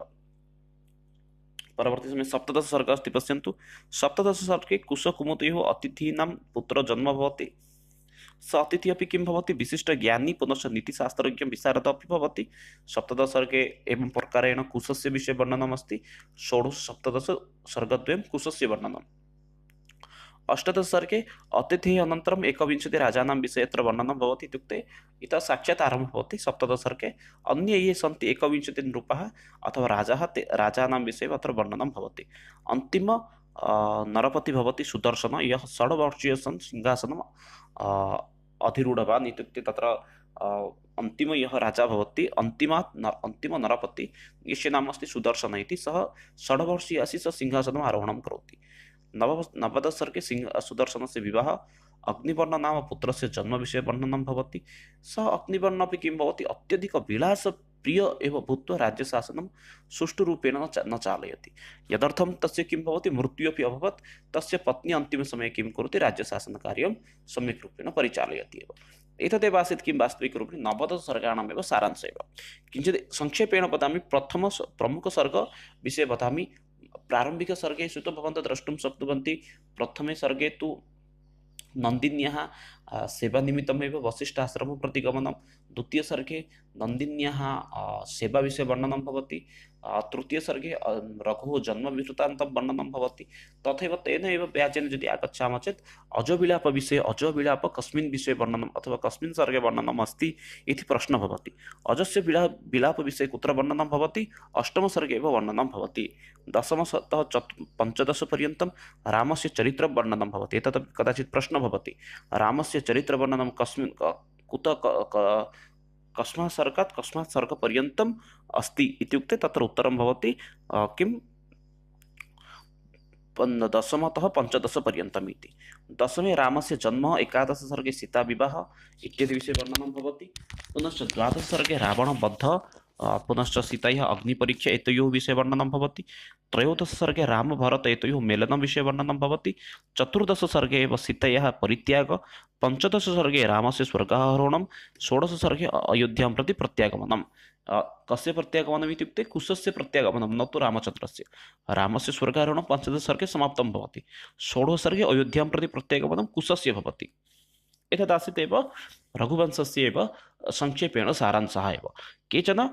परवर्ती समये सप्तदशसर्गः अस्ति, पश्यन्तु। सप्तदशसर्गे कुशकुमुदयोः अतिथीनां पुत्रजन्म भवति। स अतिथि अपि किं भवति, विशिष्टज्ञानी पुनश्च नीतिशास्त्रज्ञ विशारद अपि भवति। सप्तदशसर्गे एवं प्रकारेण कुशस्य विषये वर्णनमस्ति। षोडश सप्तदश सर्गद्वयं कुशस्य वर्णनम्। अष्टादशसर्गे अतिथेः अनन्तरम् एकविंशति राजानां विषये अत्र वर्णनं भवति। इत्युक्ते इतः साक्षात् आरम्भः भवति। सप्तदशसर्गे अन्ये ये सन्ति एकविंशति नृपाः अथवा राजाः, ते राजानां विषये अत्र वर्णनं भवति। अन्तिम नरपति भवति सुदर्शन, यः षड्वर्षीयः सन् सिंहासनम् अधिरूढवान्। इत्युक्ते तत्र अन्तिम यः राजा भवति, अन्तिम नरपति, यस्य नाम अस्ति सुदर्शन इति, सः षड्वर्षीयः अस्ति, सः सिंहासनम् आरोहणं करोति। नवदशसर्गे सुदर्शनस्य विवाहः, अग्निवर्ण नाम पुत्रस्य जन्मविषये वर्णनं भवति। सः अग्निवर्ण अपि किं भवति, अत्यधिक विलासप्रिय एव भूत्वा राज्यशासनं सुष्ठुरूपेण न चालयति। यदर्थं तस्य किं भवति, मृत्युः अपि अभवत्। तस्य पत्नी अन्तिमसमये किं करोति, राज्यशासनकार्यं सम्यक् रूपेण परिचालयति एव। एतदेव आसीत् किं वास्तविकरूपेण नवदशसर्गाणामेव सारांशः एव। किञ्चित् संक्षेपेण वदामि, प्रमुखसर्गविषये वदामि। प्रारम्भिकसर्गेषु तु भवन्तः द्रष्टुं शक्नुवन्ति, प्रथमे सर्गे तु नन्दिन्याः सेवानिमित्तमेव वसिष्ठाश्रमं प्रति गमनं, द्वितीयसर्गे नन्दिन्याः सेवाविषये वर्णनं भवति, तृतीयसर्गे रघुः जन्मवृत्तान्तं वर्णनं भवति। तथैव तेन एव व्याजेन यदि आगच्छामः चेत् अजविलापविषये, अजविलाप कस्मिन् विषये वर्णनम् अथवा कस्मिन् सर्गे वर्णनम् अस्ति इति प्रश्नः भवति। अजस्य विलापविषये कुत्र वर्णनं भवति, अष्टमसर्गे एव वर्णनं भवति। दशमतः पञ्चदशपर्यन्तं रामस्य चरित्रवर्णनं भवति। एतदपि कदाचित् प्रश्नः भवति, रामस्य चरित्रवर्णनं कस्मिन् कुतः कस्मात् सर्गात् कस्मात् सर्गपर्यन्तम् अस्ति इत्युक्ते तत्र उत्तरं भवति किं दशमतः पञ्चदशपर्यन्तम् इति। दशमे रामस्य जन्म, एकादशसर्गे सीताविवाह इत्यादि विषये वर्णनं भवति। पुनश्च द्वादशसर्गे रावणवध, पुनश्च सीतया अग्निपरीक्षा एतयोः विषये वर्णनं भवति। त्रयोदशसर्गे रामभरत एतयोः मेलनं विषये वर्णनं भवति। चतुर्दशसर्गे एव सीतयाः परित्याग। पञ्चदशसर्गे रामस्य स्वर्गारोहणं। षोडशसर्गे अयोध्यां प्रति प्रत्यागमनं। कस्य प्रत्यागमनम् इत्युक्ते कुशस्य प्रत्यागमनं, न तु रामचन्द्रस्य। रामस्य स्वर्गारोहणं पञ्चदशसर्गे समाप्तं भवति। षोडशसर्गे अयोध्यां प्रति प्रत्यागमनं कुशस्य भवति। एतदासीत् एव रघुवंशस्य एव संक्षेपेण सारांशः एव। केचन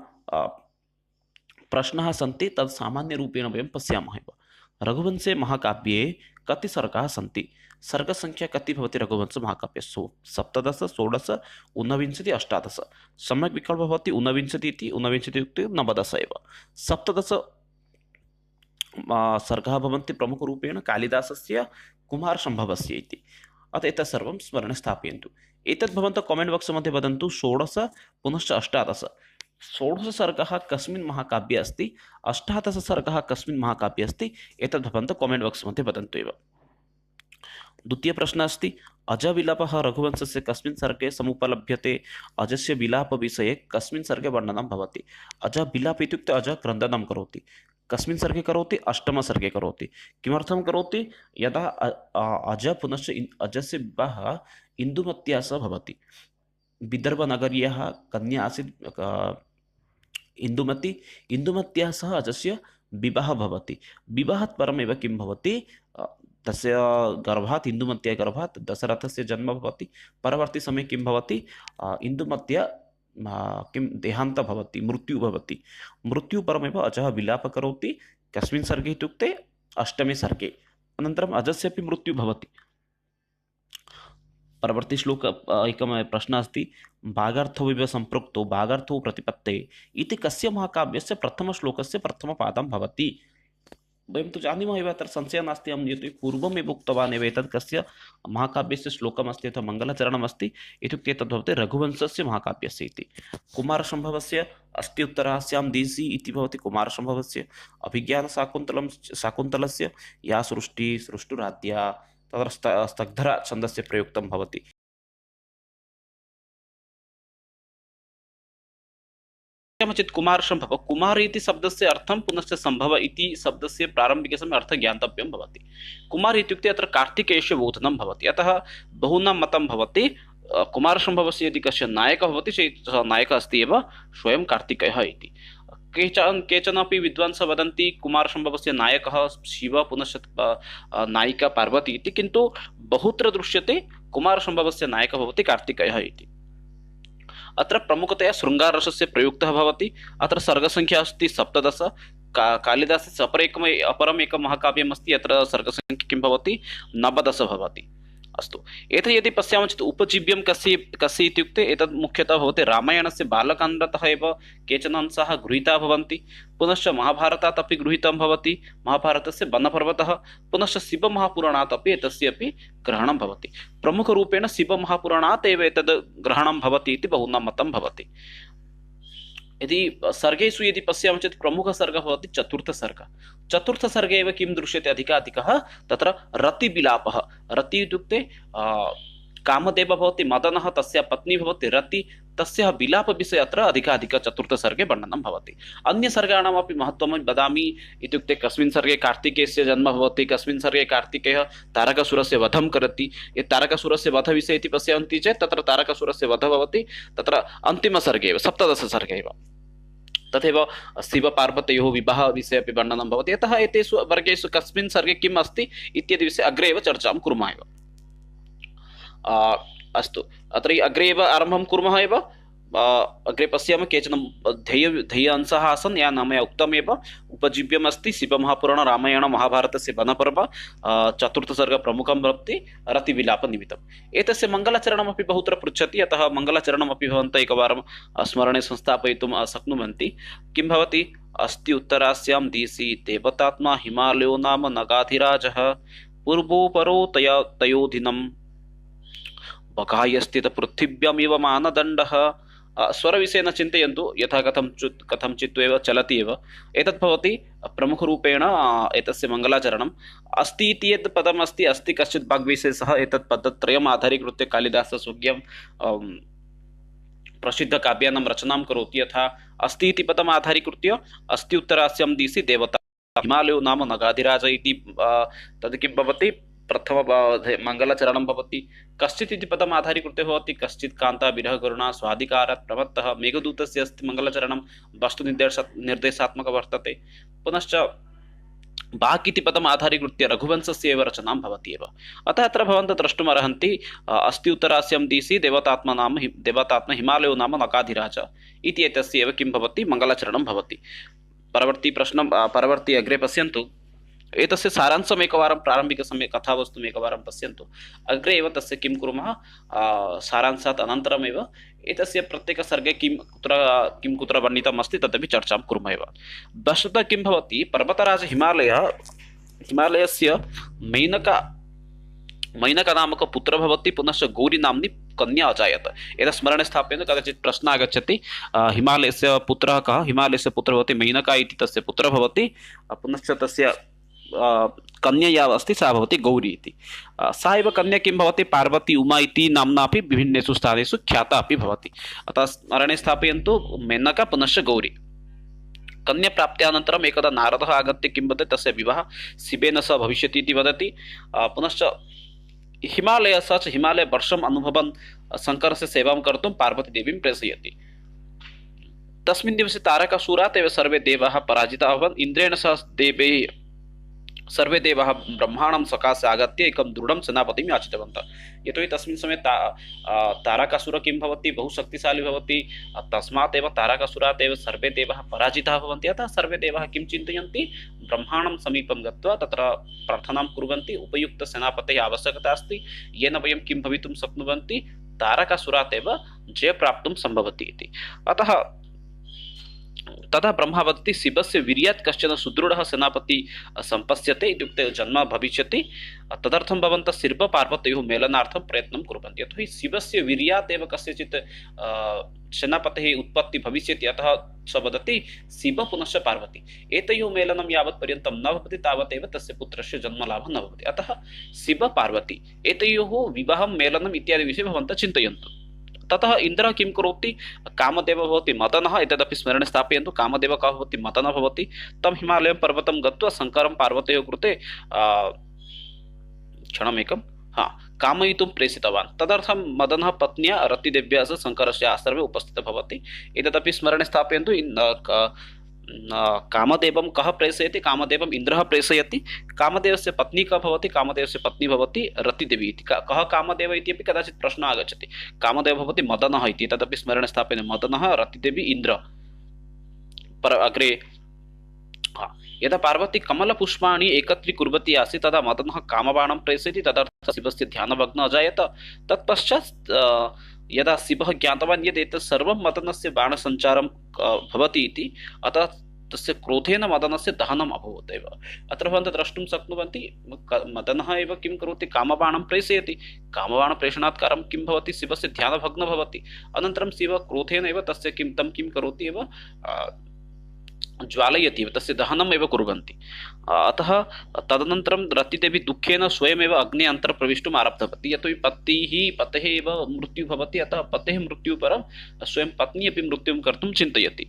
प्रश्नाः सन्ति, तत् सामान्यरूपेण वयं पश्यामः एव। रघुवंशे महाकाव्ये कति सर्गाः सन्ति? सर्गसङ्ख्या कति भवति रघुवंशमहाकाव्ये? 17, 16, 19, 18। सम्यक् विकल्पः भवति 19 इति। 19 इत्युक्ते 19 एव। 17 सर्गाः भवन्ति प्रमुखरूपेण कालिदासस्य, कुमारसम्भवस्य इति। अतः एतत् सर्वं स्मरणे स्थापयन्तु। एतत् भवन्तः कामेण्ट् बाक्स् मध्ये वदन्तु 16 पुनश्च 18। 16 सर्गः कस्मिन् महाकाव्ये अस्ति, 18 सर्गः कस्मिन् महाकाव्ये अस्ति, एतत् भवन्तः कामेण्ट् बाक्स् मध्ये वदन्तु एव। द्वितीयप्रश्नः अस्ति, अजविलापः रघुवंशस्य कस्मिन् सर्गे समुपलभ्यते? अजस्य विलापविषये कस्मिन् सर्गे वर्णनं भवति? अजविलाप इत्युक्ते अज क्रन्दनं करोति। कस्मिन् सर्गे करोति? अष्टमसर्गे करोति। किमर्थं करोति? यदा अज पुनश्च अजस्य विवाहः इन्दुमत्या सह भवति। विदर्भनगरीयः कन्या आसीत् इन्दुमती। इन्दुमत्याः सह अजस्य विवाहः भवति। विवाहात् परमेव किं भवति? तस्य गर्भात्, इन्दुमत्या गर्भात् दशरथस्य जन्म भवति। परवर्ती समये किं भवति? इन्दुमत्या किं देहान्तः भवति, मृत्युः भवति। मृत्युः परमेव अजः विलापः करोति। कस्मिन् सर्गे इत्युक्ते अष्टमे सर्गे। अनन्तरम् अजस्य अपि मृत्युः भवति। परवर्ती श्लोक एकः प्रश्नः अस्ति, भागार्थोऽविव सम्पृक्तो भागार्थो प्रतिपत्ते इति कस्य महाकाव्यस्य प्रथमश्लोकस्य प्रथमपादं भवति? वयं तु जानीमः एव, अत्र संशयः नास्ति। अहं यतो पूर्वमेव उक्तवान् एव, एतत् कस्य महाकाव्यस्य श्लोकमस्ति अथवा मङ्गलचरणमस्ति इत्युक्ते एतद् भवति रघुवंशस्य महाकाव्यस्य इति। कुमारसम्भवस्य अस्ति उत्तरास्यां दिशि इति भवति कुमारसम्भवस्य। अभिज्ञानशाकुन्तलस्य या सृष्टिः सृष्टुराद्या तत्र स्तग्धरा छन्दस्य प्रयुक्तं भवति। चेत् कुमारसम्भव, कुमार इति शब्दस्य अर्थं पुनश्च सम्भव इति शब्दस्य प्रारम्भिकसमये अर्थः ज्ञातव्यं भवति। कुमार इत्युक्ते अत्र कार्तिकेयस्य बोधनं भवति। अतः बहूनां मतं भवति कुमारसम्भवस्य यदि कस्य नायकः भवति चेत् सः नायकः अस्ति एव स्वयं कार्तिकेयः इति। केचन अपि विद्वांसः वदन्ति कुमारसम्भवस्य नायकः शिवः पुनश्च नायिका पार्वती इति, किन्तु बहुत्र दृश्यते कुमारसम्भवस्य नायकः भवति कार्तिकेयः इति। अत्र प्रमुखतया शृङ्गाररसस्य प्रयुक्तः भवति। अत्र सर्गसङ्ख्या अस्ति 17। कालिदासस्य अपरम् एकं महाकाव्यम् अस्ति, अत्र सर्गसङ्ख्या किं भवति? 19 भवति। अस्तु, एतत् यदि पश्यामः चेत् उपजीव्यं कस्य इत्युक्ते एतत् मुख्यतः भवति रामायणस्य बालकाण्डतः एव केचन अंशाः गृहीताः भवन्ति। पुनश्च महाभारतात् अपि गृहीतं भवति, महाभारतस्य वनपर्वतः। पुनश्च शिवमहापुराणात् अपि एतस्य अपि ग्रहणं भवति। प्रमुखरूपेण शिवमहापुराणात् एव एतद् ग्रहणं भवति इति बहूनां मतं भवति। यदि सर्गेषु यदि पश्यामः चेत् प्रमुखसर्गः भवति चतुर्थसर्गः। चतुर्थसर्गे एव किं दृश्यते अधिकाधिकः? तत्र रतिविलापः। रति इत्युक्ते कामदेवः भवति मदनः, तस्य पत्नी भवति रति, तस्याः विलापविषये अत्र अधिकाधिक चतुर्थसर्गे वर्णनं भवति। अन्यसर्गाणामपि महत्त्वं वदामि। इत्युक्ते कस्मिन् सर्गे कार्तिकेयस्य जन्म भवति, कस्मिन् सर्गे कार्तिकेयः तारकासुरस्य वधं करोति। यत् तारकासुरस्य वधविषये इति पश्यन्ति चेत् तत्र तारकासुरस्य वधः भवति तत्र अन्तिमसर्गे एव, 17 सर्गे एव। तथैव शिवपार्वत्योः विवाहविषये अपि वर्णनं भवति। यतः एतेषु वर्गेषु कस्मिन् सर्गे किम् अस्ति इत्यादि विषये अग्रे एव चर्चां कुर्मः एव। अस्तु, अत्र अग्रे एव आरम्भं कुर्मः एव। अग्रे पश्यामः केचन ध्येय अंशाः आसन्, या नाम उक्तमेव। उपजीव्यम् अस्ति शिवमहापुराण, रामायण, महाभारतस्य वनपर्व, चतुर्थसर्ग प्रमुखं भवति रतिविलापनिमित्तम्। एतस्य मङ्गलाचरणमपि बहुत्र पृच्छति, अतः मङ्गलाचरणमपि भवन्तः एकवारं स्मरणे संस्थापयितुं शक्नुवन्ति। किं भवति? अस्ति उत्तरास्यां दिशि देवतात्मा हिमालयो नाम नगाधिराजः, पूर्वोपरो तयोधिनम् बकायस्थित पृथिव्यामिव मानदण्डः, स्वरविषये न चिन्तयन्तु, यथा कथञ्चित् एव चलति एव। एतत् भवति प्रमुखरूपेण एतस्य मङ्गलाचरणम्। अस्ति इति यत् पदम् अस्ति, अस्ति कश्चित् वाग्विशेषः, एतत् पदत्रयम् आधारीकृत्य कालिदासः स्वकीयं प्रसिद्धकाव्यानां रचनां करोति। यथा अस्ति इति पदम् आधारीकृत्य अस्ति उत्तरास्यं दिशि देवता हिमालयो नाम नगाधिराज इति तद् किं भवति, प्रथम मङ्गलाचरणं भवति। कश्चित् इति पदम् आधारीकृत्य भवति कश्चित् कान्ता विरह करुणा स्वाधिकारात् प्रमत्तः, मेघदूतस्य अस्ति मङ्गलाचरणं, वस्तुनिर्देशात्मकं वर्तते। पुनश्च वाक् इति पदम् आधारीकृत्य रघुवंशस्य एव रचनां भवति एव। अतः अत्र भवन्तः द्रष्टुमर्हन्ति अस्ति उत्तरास्यं दिशि देवतात्मा हिमालयो नाम नगाधिराज इति एतस्य एव किं भवति, मङ्गलाचरणं भवति। परवर्ती अग्रे पश्यन्तु। एतस्य सारांशम् एकवारं प्रारम्भिकसमये कथावस्तुम् एकवारं पश्यन्तु। अग्रे एव तस्य किं कुर्मः, सारांशात् अनन्तरमेव एतस्य प्रत्येकसर्गे किं कुत्र वर्णितम् अस्ति तदपि चर्चां कुर्मः एव। वस्तुतः किं भवति, पर्वतराज हिमालयस्य मैनकनामक पुत्रः भवति, पुनश्च गौरी नाम्नी कन्या अजायत। एतत् स्मरणे स्थापयन्तु, कदाचित् प्रश्नः आगच्छति हिमालयस्य पुत्रः कः, हिमालयस्य पुत्रः भवति मैनका इति तस्य पुत्रः भवति, पुनश्च तस्य कन्या या अस्ति सा भवति गौरी इति। सा एव कन्या किं भवति, पार्वती उमा इति नाम्ना अपि विभिन्नेषु स्थानेषु ख्याता अपि भवति। अतः स्मरणे स्थापयन्तु मेनका पुनश्च गौरी। कन्याप्राप्त्यानन्तरम् एकदा नारदः आगत्य किं वदति, तस्य विवाहः शिवेन सह भविष्यति इति वदति। पुनश्च हिमालय वर्षम् अनुभवन् शङ्करस्य सेवां कर्तुं पार्वतीदेवीं प्रेषयति। तस्मिन् दिवसे तारकासुरात् एव सर्वे देवाः पराजिताः अभवन्। इन्द्रेण सह सर्वे देवाः ब्रह्माणं सकाशे आगत्य एकं दृढं सेनापतिं याचितवन्तः। यतोहि तस्मिन् समये तारकासुरः किं भवति, बहु शक्तिशाली भवति। तस्मात् एव तारकासुरात् एव सर्वे देवाः पराजिताः भवन्ति। अतः सर्वे देवाः किं चिन्तयन्ति, ब्रह्माणं समीपं गत्वा तत्र प्रार्थनां कुर्वन्ति, उपयुक्तसेनापतेः आवश्यकता अस्ति, येन वयं किं भवितुं शक्नुवन्ति, तारकासुरात् एव जयप्राप्तुं सम्भवति इति। अतः तदा ब्रह्मा वदति, शिवस्य वीर्यात् कश्चन सुदृढः सेनापति सम्पश्यते, इत्युक्ते जन्म भविष्यति। तदर्थं भवन्तः शिवपार्वत्योः मेलनार्थं प्रयत्नं कुर्वन्ति। यतोहि शिवस्य वीर्यात् एव कस्यचित् सेनापतेः उत्पत्ति भविष्यति। अतः स वदति शिव पुनश्च पार्वती एतयोः मेलनं यावत् पर्यन्तं न भवति तावदेव तस्य पुत्रस्य जन्मलाभः न भवति। अतः शिव पार्वती एतयोः विवाहं मेलनम् इत्यादि विषये भवन्तः चिन्तयन्तु। ततः इन्द्रः किं करोति, कामदेवः भवति मदनः, एतदपि स्मरणे स्थापयन्तु। कामदेवः कः भवति, मदनः भवति। तं हिमालयं पर्वतं गत्वा शङ्करं पार्वत्योः कृते क्षणमेकं कामयितुं प्रेषितवान्। तदर्थं मदनः पत्न्या रतिदेव्या सह शङ्करस्य आश्रमे उपस्थितः भवति। एतदपि स्मरणे स्थापयन्तु। कामदेवं कः प्रेषयति, कामदेवम् इन्द्रः प्रेषयति। कामदेवस्य पत्नी कः भवति, कामदेवस्य पत्नी भवति रतिदेवी इति। कः कामदेव इति अपि कदाचित् प्रश्नः आगच्छति। कामदेवः भवति मदनः इति, तदपि स्मरणे स्थापयन्तु। मदनः, रतिदेवी, इन्द्र। अग्रे यदा पार्वती कमलपुष्पाणि एकत्रीकुर्वती आसीत् तदा मदनः कामबाणं प्रेषयति। तदर्थं शिवस्य ध्यानभग्नः अजायत। तत्पश्चात् यदा शिवः ज्ञातवान् यत् एतत् सर्वं मदनस्य बाणसञ्चारं भवति इति, अतः तस्य क्रोधेन मदनस्य दहनम् अभवत् एव। अत्र भवन्तः द्रष्टुं शक्नुवन्ति, मदनः एव किं करोति, कामबाणं प्रेषयति। कामबाणप्रेषणात् कारं किं भवति, शिवस्य ध्यानभग्नः भवति। अनन्तरं शिवः क्रोधेन एव तस्य तं किं करोति एव, ज्वालयति, तस्य दहनम् एव कुर्वन्ति। अतः तदनन्तरं रतिदेवी दुःखेन स्वयमेव अग्ने अन्तर्प्रविष्टुम् आरब्धवती। यतोहि पतेः एव मृत्युः भवति। अतः पतेः मृत्युः परं स्वयं पत्नी अपि मृत्युं कर्तुं चिन्तयति।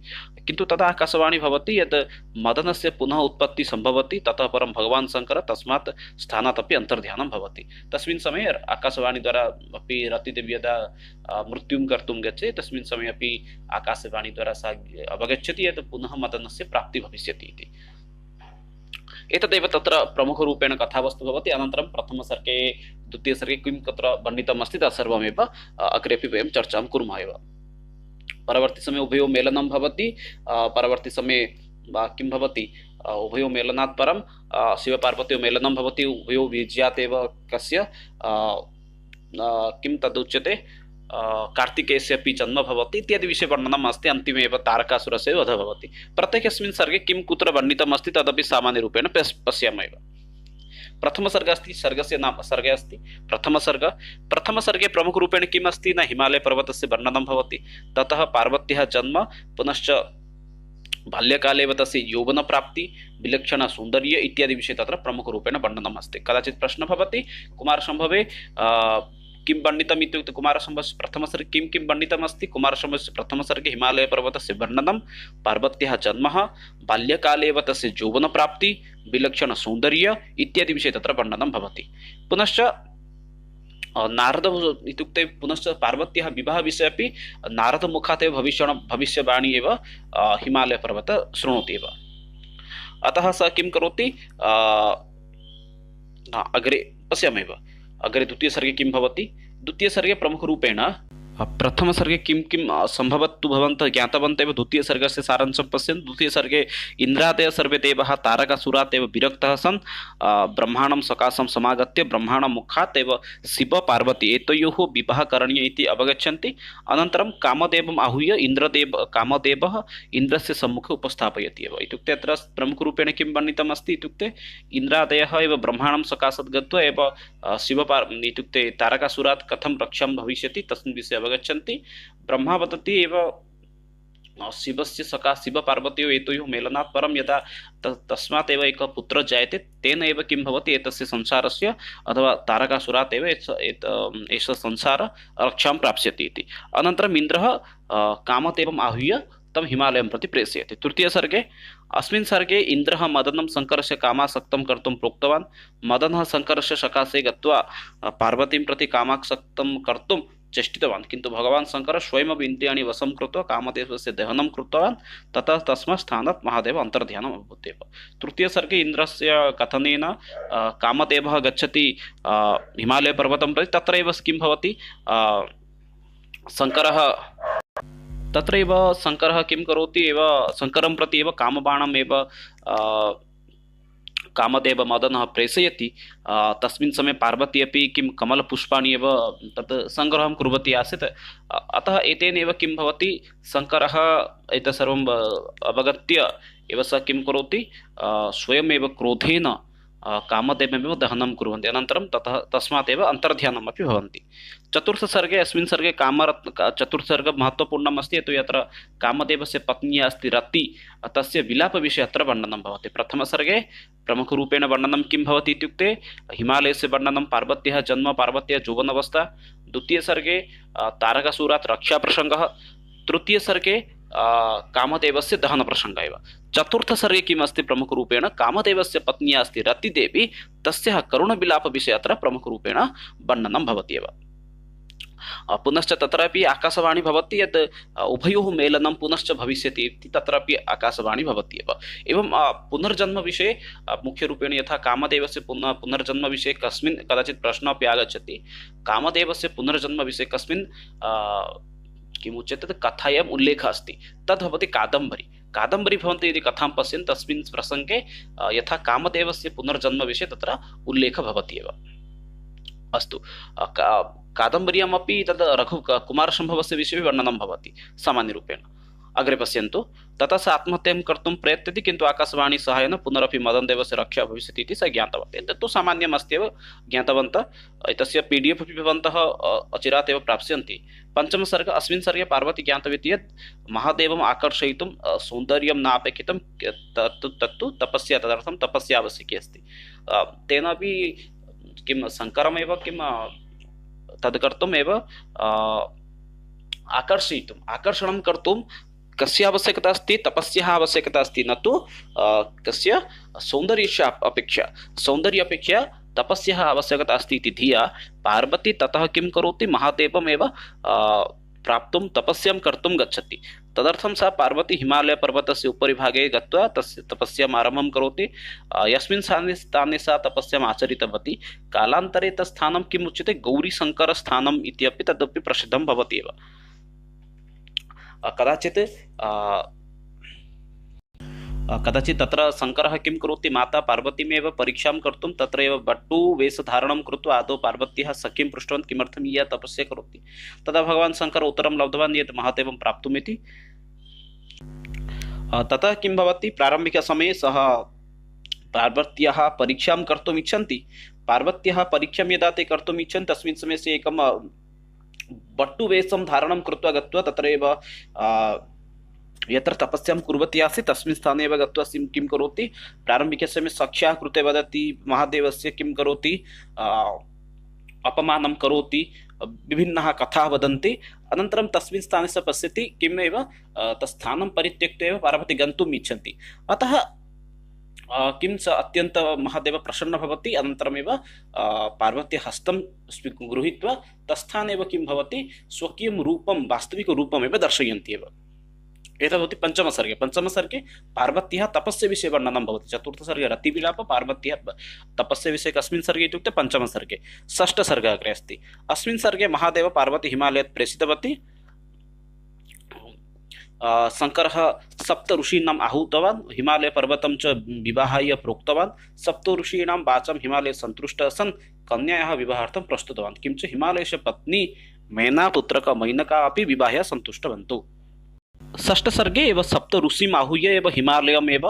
किन्तु तदा आकाशवाणी भवति यत् मदनस्य पुनः उत्पत्तिः सम्भवति। ततः परं भगवान् शङ्करः तस्मात् स्थानात् अपि अन्तर्ध्यानं भवति। तस्मिन् समये आकाशवाणीद्वारा अपि रतिदेवी यदा मृत्युं कर्तुं गच्छति, तस्मिन् समये अपि आकाशवाणीद्वारा सा अवगच्छति यत् पुनः मदनस्य प्राप्तिः भविष्यति इति। एतदेव तत्र प्रमुखरूपेण कथावस्तु भवति। अनन्तरं प्रथमसर्गे द्वितीयसर्गे किं तत्र वर्णितम् अस्ति तत्सर्वमेव अग्रेपि वयं चर्चां कुर्मः एव। परवर्ती समये उभयोः मेलनं भवति। परवर्ती समये किं भवति, उभयोः मेलनात् परं शिवपार्वत्योः मेलनं भवति। उभयोः वीर्यात् एव कस्य किं तदुच्यते, कार्तिकेयस्य अपि जन्म भवति इत्यादि विषये वर्णनम् अस्ति। अन्तिमे एव तारकासुरस्य वधः भवति। प्रत्येकस्मिन् सर्गे किं कुत्र वर्णितम् अस्ति तदपि सामान्यरूपेण पश्यामः एव। प्रथमसर्ग अस्ति, सर्गस्य नाम सर्गे अस्ति प्रथमसर्ग। प्रथमसर्गे प्रमुखरूपेण किम् अस्ति न हिमालयपर्वतस्य वर्णनं भवति। ततः पार्वत्याः जन्म, पुनश्च बाल्यकाले एव तस्य यौवनप्राप्ति, विलक्षणसौन्दर्य इत्यादि विषये तत्र प्रमुखरूपेण वर्णनम् अस्ति। कदाचित् प्रश्नः भवति कुमारसम्भवे किं वर्णितम् इत्युक्ते कुमारसम्भवस्य प्रथमसर्गे किं किं वर्णितम् अस्ति। कुमारसम्भवस्य प्रथमसर्गे हिमालयपर्वतस्य वर्णनं, पार्वत्याः जन्म, बाल्यकाले एव तस्य यौवनप्राप्ति, विलक्षणसौन्दर्य इत्यादि विषये तत्र वर्णनं भवति। पुनश्च नारद इत्युक्ते पुनश्च पार्वत्याः विवाहविषये अपि नारदमुखात् एव भविष्यवाणी एव हिमालयपर्वत शृणोति एव। अतः सः किं करोति, अग्रे पश्यामः। अग्रे द्वितीयसर्गे किं भवति। द्वितीयसर्गे प्रमुखरूपेण प्रथमसर्गे किं किं सम्भवत् भवन्तः ज्ञातवन्तः एव। द्वितीयसर्गस्य सारांशं पश्यन्तु। द्वितीयसर्गे इन्द्रादयः सर्वे देवाः तारकासुरात् एव विरक्तः सन् ब्रह्माणं सकाशं समागत्य ब्रह्माणमुखात् एव शिव पार्वती एतयोः विवाहः करणीयः इति अवगच्छन्ति। अनन्तरं कामदेवम् आहूय कामदेवः इन्द्रस्य सम्मुखे उपस्थापयति एव। इत्युक्ते अत्र प्रमुखरूपेण किं वर्णितम् अस्ति इत्युक्ते इन्द्रादयः एव ब्रह्माणं सकाशात् गत्वा एव इत्युक्ते तारकासुरात् कथं रक्षां भविष्यति तस्मिन् विषये अवगच्छन्ति। ब्रह्मा वदति एव शिवस्य सखा शिवपार्वत्योः एतयोः मेलनात् परं यदा तस्मात् एव एकः पुत्रः जायते तेन एव किं भवति एतस्य संसारस्य अथवा तारकासुरात् एव एषः संसार रक्षां प्राप्स्यति इति। अनन्तरम् इन्द्रः कामदेवम् आहूय तं हिमालयं प्रति प्रेषयति। तृतीयसर्गे अस्मिन् सर्गे इन्द्रः मदनं शङ्करस्य कामासक्तं कर्तुं प्रोक्तवान्। मदनः शङ्करस्य सकाशे गत्वा पार्वतीं प्रति कामासक्तं कर्तुं चेष्टितवान्, किन्तु भगवान् शङ्करः स्वयमेव इन्द्रियाणि वशं कृत्वा कामदेवस्य दहनं कृतवान्। ततः तस्मात् स्थानात् महादेव अन्तर्ध्यानम् अभवत् एव। तृतीयसर्गे इन्द्रस्य कथनेन कामदेवः गच्छति हिमालयपर्वतं प्रति। तत्रैव किं भवति, शङ्करः किं करोति एव, शङ्करं प्रति एव कामबाणम् एव कामदेव मदनः प्रेषयति। तस्मिन् समये पार्वती अपि किं कमलपुष्पाणि एव तत् सङ्ग्रहं कुर्वती आसीत्। अतः एतेन एव किं भवति, शङ्करः एतत् सर्वम् अवगत्य एव सः किं करोति, स्वयमेव क्रोधेन कामदेवमेव दहनं कुर्वन्ति। अनन्तरं तस्मात् एव अन्तर्ध्यानमपि भवन्ति। चतुर्थसर्गे अस्मिन् सर्गे चतुर्थसर्ग महत्त्वपूर्णम् अस्ति। यतो यत्र कामदेवस्य पत्नी अस्ति रति, तस्य विलापविषये अत्र वर्णनं भवति। प्रथमसर्गे प्रमुखरूपेण वर्णनं किं भवति इत्युक्ते हिमालयस्य वर्णनं, पार्वत्याः जन्म, पार्वत्याः यौवनावस्था। द्वितीयसर्गे तारकासुरात् रक्षाप्रसङ्गः। तृतीयसर्गे कामदेवस्य दहनप्रसङ्गः एव। चतुर्थसर्गे किम् अस्ति प्रमुखरूपेण, कामदेवस्य पत्नी अस्ति रतिदेवी, तस्याः करुणविलापविषये अत्र प्रमुखरूपेण वर्णनं भवति एव। पुनश्च तत्रापि आकाशवाणी भवति यत् उभयोः मेलनं पुनश्च भविष्यति इति, तत्रापि आकाशवाणी भवति एव। एवं पुनर्जन्मविषये मुख्यरूपेण यथा कामदेवस्य पुनर्जन्मविषये कस्मिन् कदाचित् प्रश्नः अपि आगच्छति। कामदेवस्य पुनर्जन्मविषये कस्मिन् किमुच्यते तत् कथायाम् उल्लेखः अस्ति, तद् भवति कादम्बरी। कादम्बरी भवन्ति यदि कथां पश्यन् तस्मिन् प्रसङ्गे यथा कामदेवस्य पुनर्जन्मविषये तत्र उल्लेखः भवति एव। अस्तु, कादम्बर्यामपि तद् कुमारसम्भवस्य विषये वर्णनं भवति सामान्यरूपेण। अग्रे पश्यन्तु। ततः सः आत्महत्यां कर्तुं प्रयतते, किन्तु आकाशवाणी सहायेन पुनरपि मदनदेवस्य रक्षा भविष्यति इति सः ज्ञातवान्। एतत् तु सामान्यम् अस्त्येव ज्ञातवन्तः। एतस्य PDF अपि भवन्तः अचिरात् एव प्राप्स्यन्ति। पञ्चमसर्ग अस्मिन् सर्गे पार्वती ज्ञातवती यत् महादेवम् आकर्षयितुं सौन्दर्यं नापेक्षितं, तत्तु तपस्या, तदर्थं तपस्या आवश्यकी अस्ति। तेनापि किं शङ्करमेव किं तद् कर्तुम् एव आकर्षणं कर्तुं कस्य आवश्यकता अस्ति, तपस्याः आवश्यकता अस्ति, न तु कस्य सौन्दर्यस्य अपेक्षा। सौन्दर्य अपेक्षा तपस्याः आवश्यकता अस्ति इति धिया पार्वती ततः किं करोति, महादेवमेव प्राप्तुं तपस्यां कर्तुं गच्छति। तदर्थं सा पार्वती हिमालयपर्वतस्य उपरि भागे गत्वा तस्य तपस्याम् आरम्भं करोति। यस्मिन् स्थाने सा तपस्याम् आचरितवती। कालान्तरे तत् स्थानं किम् उच्यते, गौरीशङ्करस्थानम् इत्यपि तदपि प्रसिद्धं भवति एव। कदाचित् तत्र शङ्करः किं करोति, माता पार्वतीमेव परीक्षां कर्तुं तत्रैव बट्टुवेषधारणं कृत्वा आदौ पार्वत्याः सखीं पृष्टवान् किमर्थम् इयं तपस्या करोति। तदा भगवान् शङ्करः उत्तरं लब्धवान् यत् महादेवं प्राप्तुमिति। ततः किं भवति, प्रारम्भिकसमये सः पार्वत्याः परीक्षां कर्तुम् इच्छन्ति, पार्वत्याः परीक्षां यदा ते कर्तुम् इच्छन्ति तस्मिन् समये से एकं बट्टुवेषं धारणं कृत्वा गत्वा तत्रैव यत्र तपस्यां कुर्वती आसीत् तस्मिन् स्थाने एव गत्वा किं करोति, प्रारम्भिकसमये सख्याः कृते वदति, महादेवस्य किं करोति, अपमानं करोति, विभिन्नाः कथाः वदन्ति। अनन्तरं तस्मिन् स्थाने सः पश्यति किमेव तत्स्थानं परित्यक्त्वा एव पार्वती गन्तुम् इच्छन्ति। अतः किं स अत्यन्त महादेव प्रसन्न भवति। अनन्तरमेव पार्वती हस्तं गृहीत्वा तत्स्थाने एव किं भवति, स्वकीयं रूपं वास्तविकरूपमेव दर्शयन्ति एव। एतत् भवति पञ्चमसर्गे। पञ्चमसर्गे पार्वत्याः तपस्य विषये वर्णनं भवति। चतुर्थसर्गे रतिविलाप, पार्वत्याः तपस्य विषये कस्मिन् सर्गे इत्युक्ते पञ्चमसर्गे। षष्ठसर्गः अग्रे अस्ति। अस्मिन् सर्गे महादेव पार्वती हिमालयात् प्रेषितवती। शङ्करः सप्त ऋषीणाम् आहूतवान्, हिमालयपर्वतं च विवाहाय प्रोक्तवान्। सप्त ऋषीणां वाचं हिमालये सन्तुष्टः सन् कन्यायाः विवाहार्थं प्रस्तुतवान्। किञ्च हिमालयस्य पत्नी मैनापुत्रका मैनका अपि विवाहाय सन्तुष्टवन्तौ। षष्ठसर्गे एव सप्त ऋषिम् आहूय एव हिमालयमेव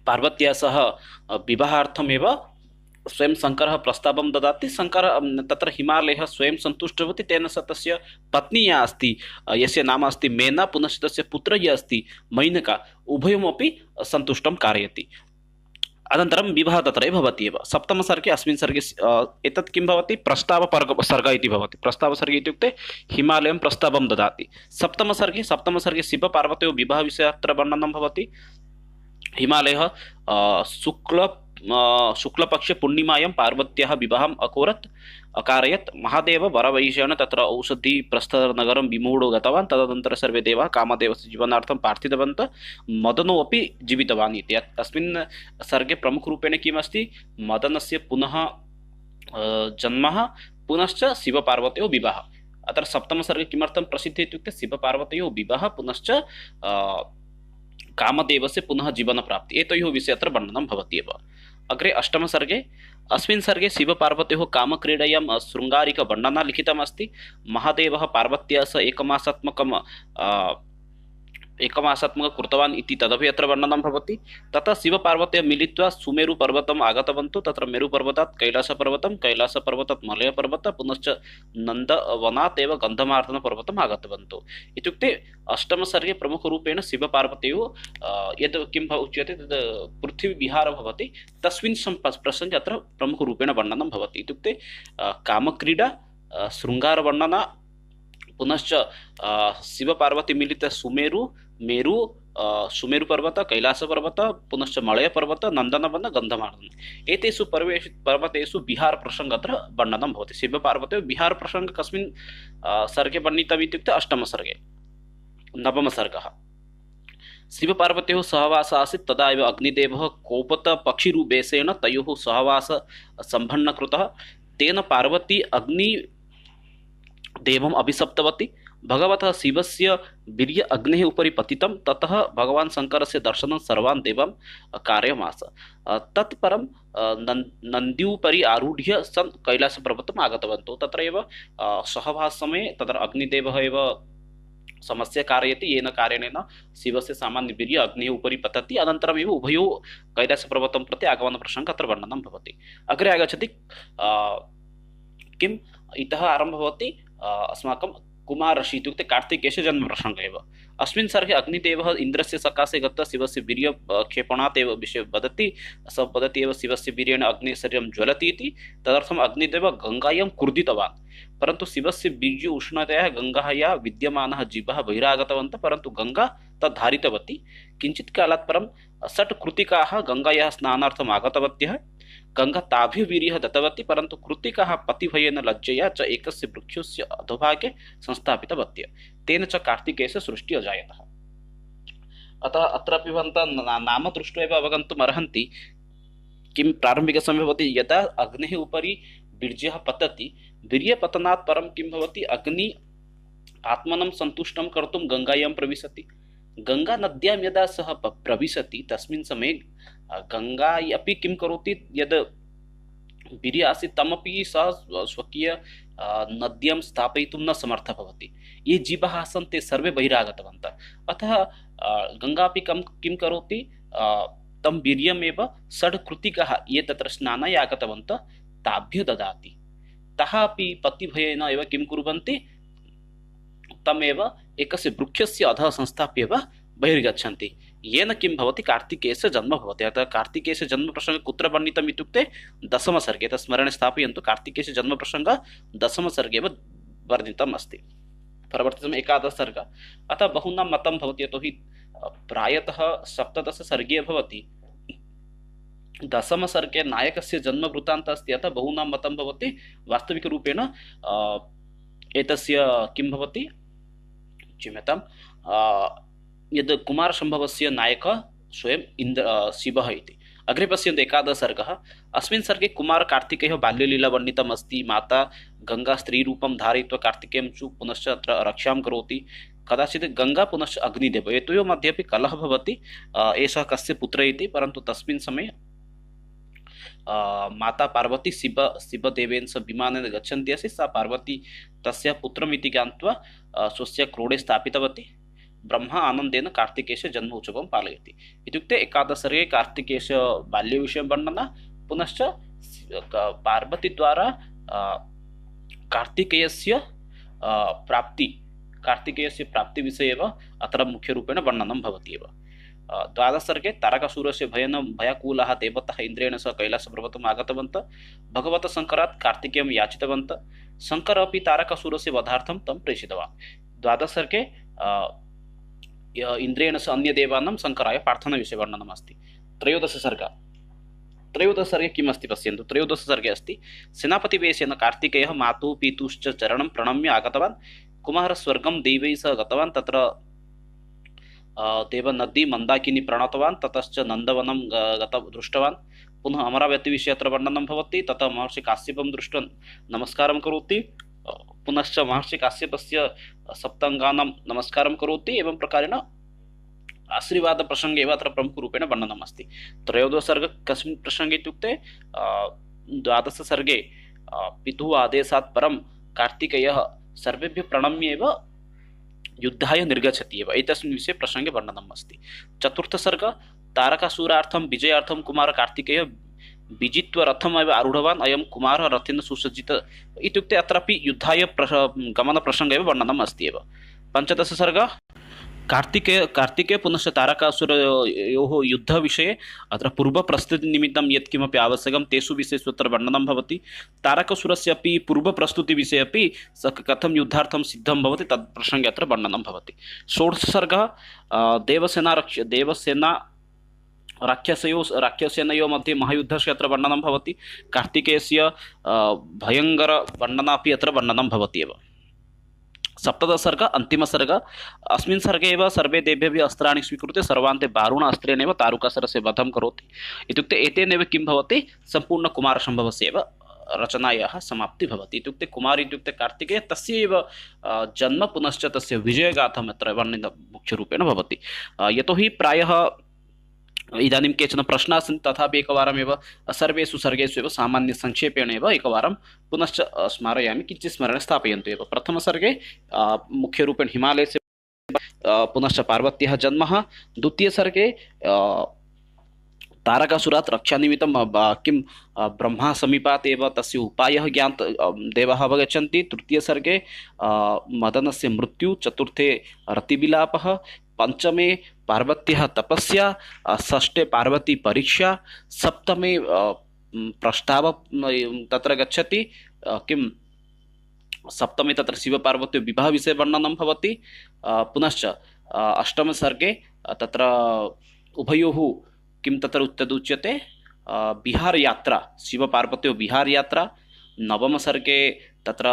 पार्वत्या सह विवाहार्थमेव स्वयं शङ्करः प्रस्तावं ददाति। शङ्करः तत्र हिमालयः स्वयं सन्तुष्टः भवति, तेन सह तस्य पत्नी या अस्ति, यस्य नाम अस्ति मेना, पुनश्च तस्य पुत्रः यः अस्ति मैनका, उभयमपि सन्तुष्टं कारयति। अनन्तरं विवाहः तत्रैव भवति एव। सप्तमसर्गे अस्मिन् सर्गे एतत् किं भवति, प्रस्तावपर्ग इति भवति। प्रस्तावसर्गे इत्युक्ते हिमालयं प्रस्तावं ददाति। सप्तमसर्गे शिवपार्वत्योः विवाहविषये अत्र वर्णनं भवति। हिमालयः शुक्लपक्षे पूर्णिमायां पार्वत्याः विवाहम् अकारयत्। महादेव वरवैषेण तत्र औषधिप्रस्थनगरं विमूढो गतवान्। तदनन्तरं सर्वे देवाः कामदेवस्य जीवनार्थं प्रार्थितवन्तः। मदनो अपि जीवितवान् इति। अस्मिन् सर्गे प्रमुखरूपेण किम् अस्ति, मदनस्य पुनः जन्म, पुनश्च शिवपार्वत्योः विवाहः। अत्र सप्तमसर्गे किमर्थं प्रसिद्धः इत्युक्ते शिवपार्वत्योः विवाहः पुनश्च कामदेवस्य पुनः जीवनप्राप्तिः, एतयोः विषये अत्र वर्णनं भवति एव। अग्रे अष्टमसर्गे, अस्मिन् सर्गे शिवपार्वत्योः कामक्रीडायां शृङ्गारिकवर्णना लिखितमस्ति। महादेवः पार्वत्या सह एकमासात्मकं कृतवान् इति तदपि अत्र वर्णनं भवति। ततः शिवपार्वत्या मिलित्वा सुमेरुपर्वतम् आगतवन्तौ। तत्र मेरुपर्वतात् कैलासपर्वतं, कैलासपर्वतात् मलयपर्वतः, पुनश्च नन्दवनात् एव गन्धमार्दनपर्वतम् आगतवन्तौ। इत्युक्ते अष्टमसर्गे प्रमुखरूपेण शिवपार्वत्योः यद् किं उच्यते तद् पृथ्वीविहारः भवति, तस्मिन् प्रसङ्गे अत्र प्रमुखरूपेण वर्णनं भवति। इत्युक्ते कामक्रीडा, शृङ्गारवर्णना, पुनश्च शिवपार्वती मिलित सुमेरुपर्वत, कैलासपर्वत, पुनश्च मलयपर्वत, नन्दनवन, गन्धमार्दन, एतेषु पर्वतेषु विहारप्रसङ्गः अत्र वर्णनं भवति। शिवपार्वत्योः विहारप्रसङ्गः कस्मिन् सर्गे वर्णितम् इत्युक्ते अष्टमसर्गे। नवमसर्गः, शिवपार्वत्योः सहवासः आसीत्। तदा एव अग्निदेवः कोपतपक्षिरूपेण तयोः सहवासः सम्पन्नः कृतः। तेन पार्वती अग्निदेवम् अभिशप्तवती। भगवतः शिवस्य वीर्य अग्नेः उपरि पतितं। ततः भगवान् शङ्करस्य दर्शनं सर्वान् देवान् कार्यमास। तत्परं नन्द्युपरि आरूढ्य सन् कैलासपर्वतम् आगतवन्तौ। तत्रैव सहवाससमये तत्र अग्निदेवः एव समस्या कारयति, येन कारणेन शिवस्य सामान्यवीर्य अग्नेः उपरि पतति। अनन्तरमेव उभयोः कैलासपर्वतं प्रति आगमनप्रसङ्गः अत्र वर्णनं भवति। अग्रे आगच्छति किम्, इतः आरम्भः भवति अस्माकं कुमारऋषि इत्युक्ते कार्तिकेयस्य जन्मप्रसङ्गः एव। अस्मिन् सर्गे अग्निदेवः इन्द्रस्य सकाशे गत्वा शिवस्य वीर्यक्षेपणात् एव विषये वदति। सः वदति एव शिवस्य वीर्येण अग्नेः शरीरं ज्वलति इति। तदर्थम् अग्निदेवः गङ्गायां कूर्दितवान्, परन्तु शिवस्य वीर्य उष्णतया गङ्गायाः विद्यमानः जीवः बहिरागतवन्तः, परन्तु गङ्गा तद् धारितवती। किञ्चित् कालात् परं षट् कृत्तिकाः गङ्गायाः स्नानार्थम् आगतवत्यः। गङ्गा ताभिः वीर्यः दत्तवती, परन्तु कृत्तिकाः पतिभयेन लज्जया च एकस्य वृक्षस्य अधोभागे संस्थापितवत्यः। तेन च कार्तिकेयस्य सृष्टिः अजायतः। अतः अत्रापि भवन्तः नाम दृष्ट्वा एव अवगन्तुम् अर्हन्ति किं प्रारम्भिकसमये भवति, यदा अग्नेः उपरि वीर्यः पतति, वीर्यपतनात् परं किं भवति, अग्नि आत्मनं सन्तुष्टं कर्तुं गङ्गायां प्रविशति। गङ्गानद्यां यदा सः प्रविशति तस्मिन् समये गङ्गा अपि किं करोति, यद् वीर्य आसीत् तमपि सः स्वकीय नद्यां स्थापयितुं न समर्थः भवति। ये जीवाः आसन् ते सर्वे बहिरागतवन्तः। अतः गङ्गा अपि किं करोति, तं वीर्यमेव षड्कृतिकाः ये तत्र स्नानाय आगतवन्तः ताभ्य ददाति। ताः अपि पतिभयेन एव किं कुर्वन्ति, तमेव एकस्य वृक्षस्य अधः संस्थाप्य एव बहिर्गच्छन्ति। येन किं भवति, कार्तिकेयस्य जन्म भवति। अतः कार्तिकेयस्य जन्मप्रसङ्गः कुत्र वर्णितम् इत्युक्ते दशमसर्गे। तत् स्मरणे स्थापयन्तु, कार्तिकेयस्य जन्मप्रसङ्गः दशमसर्गे एव वर्णितम् अस्ति। परवर्तितम् एकादश सर्गः। अतः बहूनां मतं भवति, यतोहि प्रायतः 17 सर्गे भवति। दशमसर्गे नायकस्य जन्मवृत्तान्तः अस्ति। अतः बहूनां मतं भवति वास्तविकरूपेण एतस्य किं भवति, क्षम्यतां, यद् कुमारसम्भवस्य नायकः स्वयं शिवः इति। अग्रे पश्यन्तु एकादश सर्गः। अस्मिन् सर्गे कुमारकार्तिकेयः बाल्यलीला वर्णितम् अस्ति। माता गङ्गा स्त्रीरूपं धारयित्वा कार्तिकेयं च पुनश्च अत्र रक्षां करोति। कदाचित् गङ्गा पुनश्च अग्निदेवः, एतयोः मध्ये अपि कलहः भवति, एषः कस्य पुत्रः इति। परन्तु तस्मिन् समये माता पार्वती शिवदेवेन सह विमानेन गच्छन्ती आसीत्। सा पार्वती तस्य पुत्रमिति ज्ञात्वा स्वस्य क्रोडे स्थापितवती। ब्रह्मा आनन्देन कार्तिकेयस्य जन्म उत्सवं पालयति। इत्युक्ते एकादशसर्गे कार्तिकेयस्य बाल्यविषये वर्णना, पुनश्च पार्वतीद्वारा कार्तिकेयस्य प्राप्तिविषये एव अत्र मुख्यरूपेण वर्णनं भवति एव। द्वादशसर्गे तारकासुरस्य भयाकुलाः देवताः इन्द्रेण सह कैलासपर्वतम् आगतवन्तः। भगवतः शङ्करात् कार्तिकेयं याचितवन्तः। शङ्करः अपि तारकासुरस्य वधार्थं तं प्रेषितवान्। द्वादशसर्गे इन्द्रेण सह अन्यदेवानां शङ्कराय प्रार्थनाविषये वर्णनम् अस्ति। त्रयोदशसर्गे किम् अस्ति पश्यन्तु। त्रयोदशसर्गे अस्ति, सेनापतिवेशेन कार्तिकेयः मातुः पितुश्च चरणं प्रणम्य आगतवान्। कुमारः स्वर्गं दैवैः सह गतवान्। तत्र देवनदी मन्दाकिनी प्रणतवान्। ततश्च नन्दवनं दृष्टवान्। पुनः अमरावतीविषये अत्र वर्णनं भवति। ततः महर्षि काश्यपं दृष्ट्वा नमस्कारं करोति। पुनश्च महर्षि काश्यपस्य सप्ताङ्गानां नमस्कारं करोति। एवं प्रकारेण आशीर्वादप्रसङ्गे एव अत्र प्रमुखरूपेण वर्णनम् अस्ति। त्रयोदशसर्गः कस्मिन् प्रसङ्गे इत्युक्ते द्वादशसर्गे पितुः आदेशात् परं कार्तिकेयः सर्वेभ्यः प्रणम्य एव युद्धाय निर्गच्छति एव, एतस्मिन् विषये प्रसङ्गे वर्णनम् अस्ति। चतुर्थसर्गः तारकासुरार्थं विजयार्थं कुमारकार्तिकेयः विजित्वा रथमेव आरूढवान्। अयं कुमारः रथेन सुसज्जितः इत्युक्ते अत्रापि युद्धाय गमनप्रसङ्गे एव वर्णनम् अस्ति एव। पञ्चदशसर्गः कार्तिकेय पुनश्च तारकासुरयोः युद्धविषये अत्र पूर्वप्रस्तुतिनिमित्तं यत्किमपि आवश्यकं तेषु विषयेषु अत्र वर्णनं भवति। तारकासुरस्य अपि पूर्वप्रस्तुतिविषये अपि स कथं युद्धार्थं सिद्धं भवति तत् प्रसङ्गे अत्र वर्णनं भवति। षोडशसर्गः देवसेना राक्षसयोः मध्ये महायुद्धस्य अत्र वर्णनं भवति। कार्तिकेयस्य भयङ्करवर्णना अपि अत्र वर्णनं भवति एव। सप्तदशसर्गः अन्तिमसर्गः। अस्मिन् सर्गे एव सर्वे देवेभ्यः अस्त्राणि स्वीकृत्य सर्वान्ते बारुण अस्त्रेणेव तारकासुरस्य वधं करोति। इत्युक्ते एतेनैव किं भवति, सम्पूर्णकुमारसम्भवस्य एव रचनायाः समाप्तिः भवति। इत्युक्ते कुमार इत्युक्ते कार्तिकेय, तस्य एव जन्म पुनश्च तस्य विजयगाथाम् अत्र वर्णितं मुख्यरूपेण भवति। यतोहि प्रायः इदानीं केचन प्रश्नाः सन्ति, तथापि एकवारमेव सर्वेषु सर्गेषु एव सामान्यसंक्षेपेण एव एकवारं पुनश्च स्मारयामि, किञ्चित् स्मरणे स्थापयन्तु एव। प्रथमसर्गे मुख्यरूपेण हिमालयस्य पुनश्च पार्वत्याः जन्म। द्वितीयसर्गे तारकासुरात् रक्षानिमित्तं किं ब्रह्मा समीपात् एव तस्य उपायः देवाः अवगच्छन्ति। तृतीयसर्गे मदनस्य मृत्यु। चतुर्थे रतिविलापः। पंचमे पार्वत्याः तपस्या। षष्ठे पार्वती परीक्षा। सप्तमे प्रस्ताव तत्र गच्छति। किं सप्तमे तत्र शिवपार्वत्योः विवाहविषये वर्णनं भवति। पुनश्च अष्टमसर्गे तत्र उभयोः किं तत्र तदुच्यते विहारयात्रा, शिवपार्वत्योः विहारयात्रा। नवमसर्गे तत्र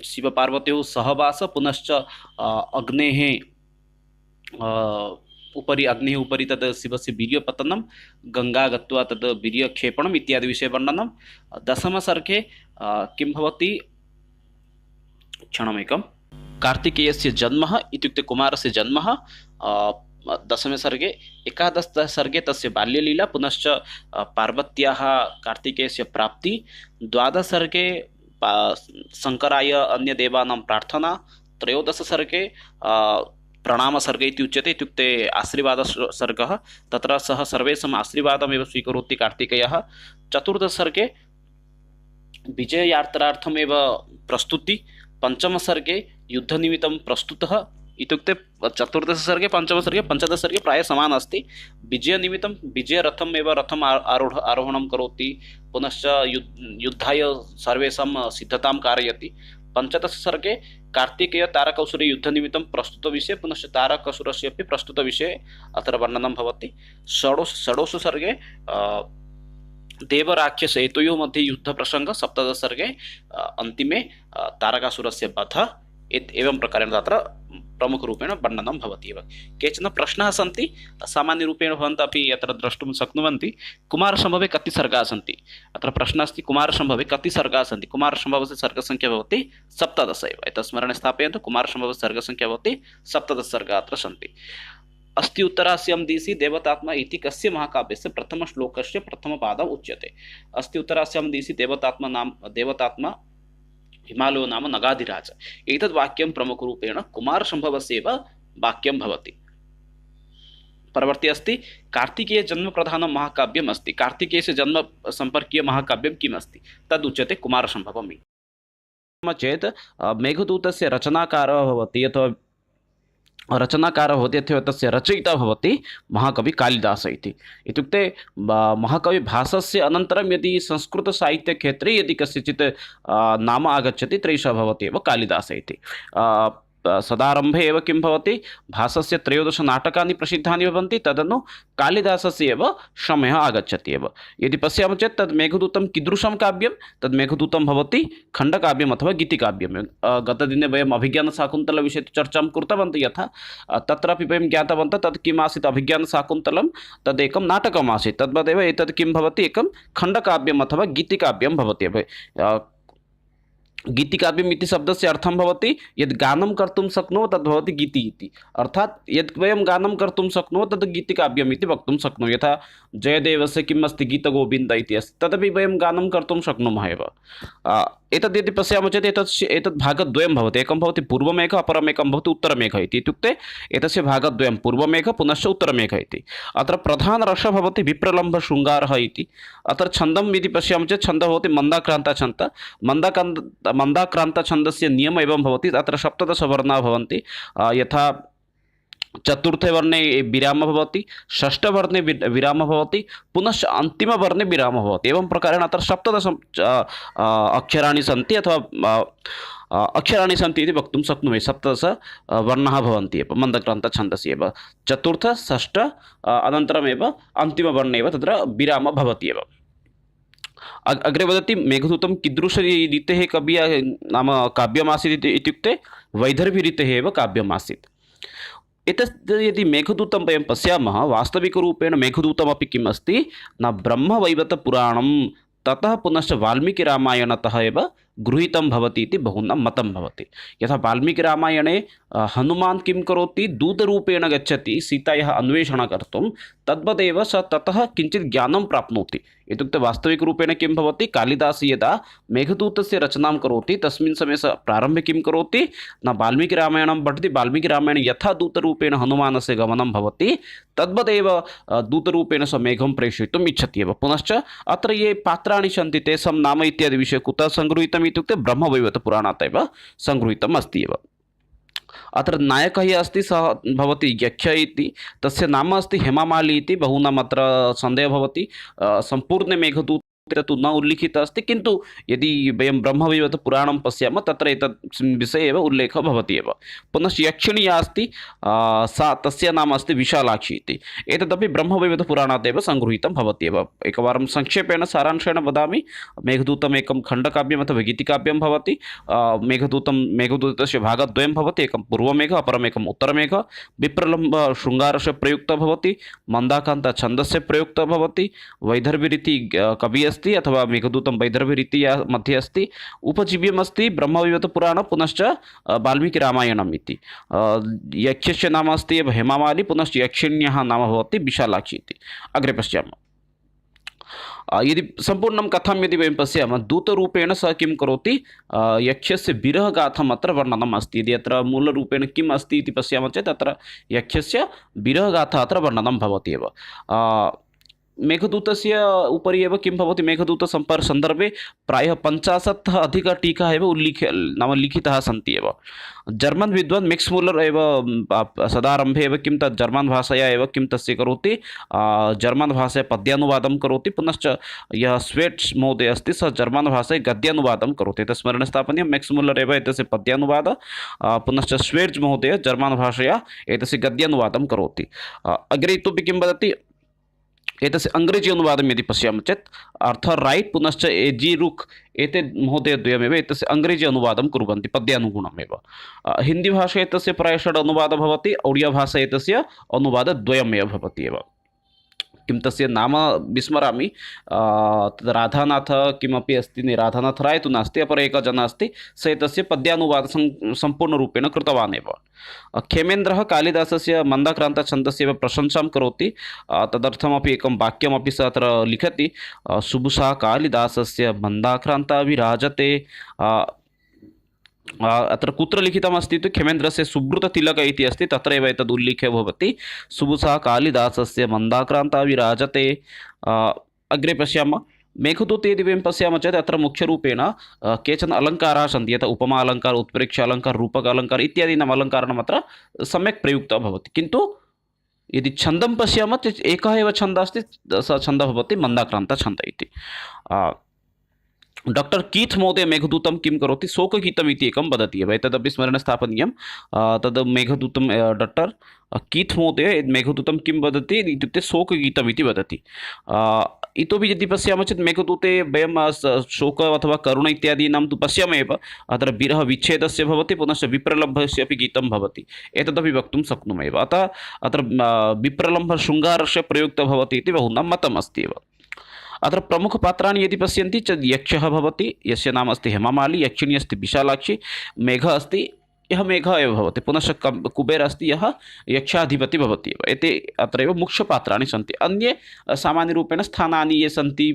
शिवपार्वत्योः सहवासः। पुनश्च अग्नेः उपरि तद् शिवस्य वीर्यपतनं, गङ्गा गत्वा तद् वीर्यक्षेपणम् इत्यादि विषये वर्णनं। दशमसर्गे किं भवति, क्षणमेकं, कार्तिकेयस्य जन्म इत्युक्ते कुमारस्य जन्म। दशमे सर्गे। एकादशसर्गे तस्य बाल्यलीला, पुनश्च पार्वत्याः कार्तिकेयस्य प्राप्ति। द्वादशसर्गे शङ्कराय अन्यदेवानां प्रार्थना। त्रयोदशसर्गे प्रणामसर्ग इति उच्यते, इत्युक्ते आशीर्वादसर्गः। तत्र सः सर्वेषाम् आशीर्वादमेव स्वीकरोति कार्तिकेयः। चतुर्थसर्गे विजययात्रार्थमेव प्रस्तुति। पञ्चमसर्गे युद्धनिमित्तं प्रस्तुतः, इत्युक्ते चतुर्दशसर्गे पञ्चमसर्गे पञ्चदशसर्गे प्रायः समानम् अस्ति। विजयनिमित्तं विजयरथम् एव रथम् आरोहणं करोति, पुनश्च युद्धाय सर्वेषां सिद्धतां कारयति। पञ्चदशसर्गे कार्तिकेय तारकासुर युद्धनिमित्तं प्रस्तुतविषये, पुनश्च तारकासुरस्य अपि प्रस्तुतविषये अत्र वर्णनं भवति। षोडश सर्गे देवराक्षसैतयोः मध्ये युद्धप्रसङ्ग। सप्तदशसर्गे अन्तिमे तारकासुरस्य वधः। एवं प्रकारेण तत्र प्रमुखरूपेण वर्णनं भवति एव। केचन प्रश्नाः सन्ति, सामान्यरूपेण भवन्तः अपि अत्र द्रष्टुं शक्नुवन्ति। कुमारसम्भवे कति सर्गाः सन्ति? अत्र प्रश्नः अस्ति, कुमारसम्भवे कति सर्गाः सन्ति? कुमारसम्भवस्य सर्गसङ्ख्या भवति 17 एव। एतत् स्मरणे स्थापयन्तु, कुमारसम्भवस्य सर्गसङ्ख्या भवति 17 सर्गाः अत्र सन्ति। अस्ति उत्तरास्यां दिशि देवतात्मा इति कस्य महाकाव्यस्य प्रथमश्लोकस्य प्रथमपादम् उच्यते? अस्ति उत्तरास्यां दिशि देवतात्मा हिमालयो नाम नगाधिराज। एतद् वाक्यं प्रमुखरूपेण कुमारसम्भवस्यैव वाक्यं भवति। परवर्ती अस्ति, कार्तिकेय जन्मप्रधानं महाकाव्यम् अस्ति। कार्तिकेयस्य जन्म सम्पर्कीय महाकाव्यं किम् अस्ति? तदुच्यते कुमारसम्भवम्। चेत् मेघदूतस्य रचनाकारः भवति अथवा तस्य रचयिता भवति महाकवि कालिदास इति। इत्युक्ते महाकविभासस्य अनन्तरं यदि संस्कृतसाहित्यक्षेत्रे यदि कस्यचित् नाम आगच्छति तर्हि सः भवति एव कालिदास इति। सदारम्भे एव किं भवति, भासस्य 13 नाटकानि प्रसिद्धानि भवन्ति, तदनु कालिदासस्य एव समयः आगच्छति एव। यदि पश्यामः चेत् तद् मेघदूतं कीदृशं काव्यं? तद् मेघदूतं भवति खण्डकाव्यम् अथवा गीतिकाव्यं। गतदिने वयम् अभिज्ञानशाकुन्तलविषये चर्चां कृतवन्तः, यथा तत्रापि वयं ज्ञातवन्तः तद् किम् आसीत्। अभिज्ञानशाकुन्तलं तदेकं नाटकम् आसीत्, तद्वदेव एतद् किं भवति, एकं खण्डकाव्यम् अथवा गीतिकाव्यं भवति एव। गीतिकाव्यम् इति शब्दस्य अर्थं भवति यद् गानं कर्तुं शक्नुमः तद् भवति गीति इति। अर्थात् यद् वयं गानं कर्तुं शक्नुमः तद् गीतिकाव्यम् इति वक्तुं शक्नुमः। यथा जयदेवस्य किम् अस्ति, गीतगोविन्द इति अस्ति, तदपि वयं गानं कर्तुं शक्नुमः एव। एतद् यदि पश्यामः चेत् एतद् भागद्वयं भवति। एकं भवति पूर्वमेघः, अपरमेकं भवति उत्तरमेघः इति। इत्युक्ते एतस्य भागद्वयं पूर्वमेघः पुनश्च उत्तरमेघः इति। अत्र प्रधानरसः भवति विप्रलम्भशृङ्गारः इति। अत्र छन्दं यदि पश्यामः चेत् छन्दः भवति मन्दाक्रान्तछन्दः। मन्दाक्रान्तछन्दस्य नियमः एवं भवति, अत्र 17 वर्णाः भवन्ति। यथा चतुर्थे वर्णे विरामः भवति, षष्ठवर्णे विरामः भवति, पुनश्च अन्तिमवर्णे विरामः भवति। एवं प्रकारेण अत्र 17 अक्षराणि सन्ति अथवा अक्षराणि सन्ति इति वक्तुं शक्नुमः। 17 वर्णाः भवन्ति एव मन्दक्रान्तछन्दसि एव। चतुर्थ, षष्ठ, अनन्तरमेव अन्तिमवर्णे एव तत्र विरामः भवति एव। अग्रे वदति, मेघदूतं कीदृशरीतेः नाम काव्यमासीत् इत्युक्ते वैदर्भीरीतेः एव काव्यमासीत्। एतत् यदि मेघदूतं वयं पश्यामः, वास्तविकरूपेण मेघदूतमपि किम् अस्ति न ब्रह्मवैवर्तपुराणं ततः पुनश्च वाल्मीकिरामायणतः एव गृहीतं भवति इति बहूनां मतं भवति। यथा वाल्मीकिरामायणे हनुमान् किं करोति, दूतरूपेण गच्छति सीतायाः अन्वेषणं कर्तुं, तद्वदेव स ततः किञ्चित् ज्ञानं प्राप्नोति। इत्युक्ते वास्तविकरूपेण किं भवति, कालिदासः यदा मेघदूतस्य रचनां करोति तस्मिन् समये सः प्रारम्भे किं करोति न वाल्मीकिरामायणं पठति, वाल्मीकिरामायणे यथा दूतरूपेण हनुमानस्य गमनं भवति तद्वदेव दूतरूपेण सः मेघं प्रेषयितुम् इच्छति एव। पुनश्च अत्र ये पात्राणि सन्ति तेषां नाम इत्यादि विषये कुतः सङ्गृहीतम् इत्युक्ते ब्रह्मवैवर्तपुराणात् एव सङ्गृहीतम् अस्ति एव। अत्र नायकः यः अस्ति सः भवति यक्ष इति, तस्य नाम अस्ति हेमामाली इति। बहूनाम् अत्र सन्देहः भवति, सम्पूर्णे मेघदूते तु न उल्लिखितः अस्ति, किन्तु यदि वयं ब्रह्मवैवर्तपुराणं पश्यामः तत्र एतत् विषये एव उल्लेखः भवति एव। पुनश्च यक्षिणी या अस्ति सा, तस्य नाम अस्ति विशालाक्षी इति। एतदपि ब्रह्मवैवर्तपुराणात् एव सङ्गृहीतं भवति एव। एकवारं संक्षेपेण सारांशेण वदामि, मेघदूतम् एकं खण्डकाव्यम् अथवा गीतिकाव्यं भवति। मेघदूतस्य भागद्वयं भवति, एकं पूर्वमेघः अपरमेकम् उत्तरमेघः। विप्रलम्भशृङ्गारस्य प्रयुक्तः भवति, मन्दाक्रान्तछन्दस्य प्रयुक्तः भवति, वैदर्भीरीति कविः अस्ति अथवा मेघदूतं वैदर्भीरीत्या मध्ये अस्ति। उपजीव्यमस्ति ब्रह्मवैवर्तपुराणं पुनश्च वाल्मीकिरामायणम् इति। यक्षस्य नाम अस्ति एव हेमामाली, पुनश्च यक्षिण्याः नाम भवति विशालाक्षी इति। अग्रे पश्यामः। यदि सम्पूर्णं कथां यदि वयं पश्यामः दूतरूपेण सः किं करोति यक्षस्य विरहगाथाम् अत्र वर्णनम् अस्ति। यदि अत्र मूलरूपेण किम् अस्ति इति पश्यामः चेत् अत्र यक्षस्य विरहगाथा अत्र वर्णनं भवति एव। मेघदूतस्य उपरि एव किं भवति, मेघदूतसन्दर्भे प्रायः 50 अधिकाः टीकाः एव नाम लिखिताः सन्ति एव। जर्मन् विद्वान् मैक्स् मूलर् एव सदारम्भे एव किं तत् जर्मन् भाषया एव किं तस्य करोति, जर्मन् भाषया पद्यानुवादं करोति, पुनश्च यः स्वेट्स् महोदयः अस्ति सः जर्मन् भाषायां गद्यानुवादं करोति। एतत् स्मरणे स्थापनीयं, मैक्स् मूलर् एव एतस्य पद्यानुवादः, पुनश्च स्वेट्स् महोदयः जर्मन् भाषया एतस्य गद्यानुवादं करोति। अग्रे इतोपि किं वदति, एतस्य अङ्ग्रेजी अनुवादं यदि पश्यामः चेत् आर्थर् रैट् पुनश्च ए.जी. रुक् एते महोदयद्वयमेव एतस्य अङ्ग्रेजी अनुवादं कुर्वन्ति पद्यानुगुणमेव। हिन्दीभाषा एतस्य प्रायः 6 अनुवादः भवति, ओडियाभाषा एतस्य अनुवादद्वयमेव भवति एव। किं तस्य नाम विस्मरामि, तद् राधानाथ किमपि अस्ति, राधानाथ राय तु नास्ति, अपरः एकः जनः अस्ति, स एतस्य पद्यानुवादं सम्पूर्णरूपेण कृतवान् एव। खेमेन्द्रः कालिदासस्य मन्दाक्रान्तछन्दस्य एव प्रशंसां करोति, तदर्थमपि एकं वाक्यमपि सः अत्र लिखति, सुबुसा कालिदासस्य मन्दाक्रान्ता विराजते। अत्र कुत्र लिखितमस्ति इत्युक्ते खेमेन्द्रस्य सुब्रततिलक इति अस्ति, तत्रैव एतद् उल्लेखः भवति, सुबुसा कालिदासस्य मन्दाक्रान्ता विराजते। अग्रे पश्यामः, मेघदूते यदि वयं पश्यामः चेत् अत्र मुख्यरूपेण केचन अलङ्काराः सन्ति, यथा उपमा अलङ्कारः, उत्प्रेक्ष्य अलङ्कारः, रूपक अलङ्कारः इत्यादीनाम् अलङ्काराणाम् अत्र सम्यक् प्रयुक्तः भवति। किन्तु यदि छन्दं पश्यामः चेत् एकः एव छन्दः अस्ति, सः छन्दः भवति मन्दाक्रान्तछन्दः इति। डॉक्टर कीथ महोदय मेघदूतं किं करोति, शोकगीतम् इति एकं वदति एव, एतदपि स्मरणे स्थापनीयं। तद् मेघदूतं डॉक्टर कीथ महोदय मेघदूतं किं वदति इत्युक्ते शोकगीतम् इति वदति। इतोपि यदि पश्यामः चेत् मेघदूते वयं शोक अथवा करुण इत्यादीनां तु पश्यामः एव, अत्र विरहविच्छेदस्य भवति, पुनश्च विप्रलम्भस्य अपि गीतं भवति, एतदपि वक्तुं शक्नुमः एव। अतः अत्र विप्रलम्भशृङ्गारस्य प्रयुक्तः भवति इति बहूनां मतम् अस्ति एव। अत्र प्रमुखपात्राणि यदि पश्यन्ति चेत् यक्षः भवति, यस्य नाम अस्ति हेमामाली, यक्षिणी अस्ति विशालाक्षी, मेघः अस्ति, यः मेघः एव भवति, पुनश्च कुबेरः अस्ति, यः यक्षाधिपतिः भवति एव। एते अत्रैव मुख्यपात्राणि सन्ति। अन्ये सामान्यरूपेण स्थानानि ये सन्ति,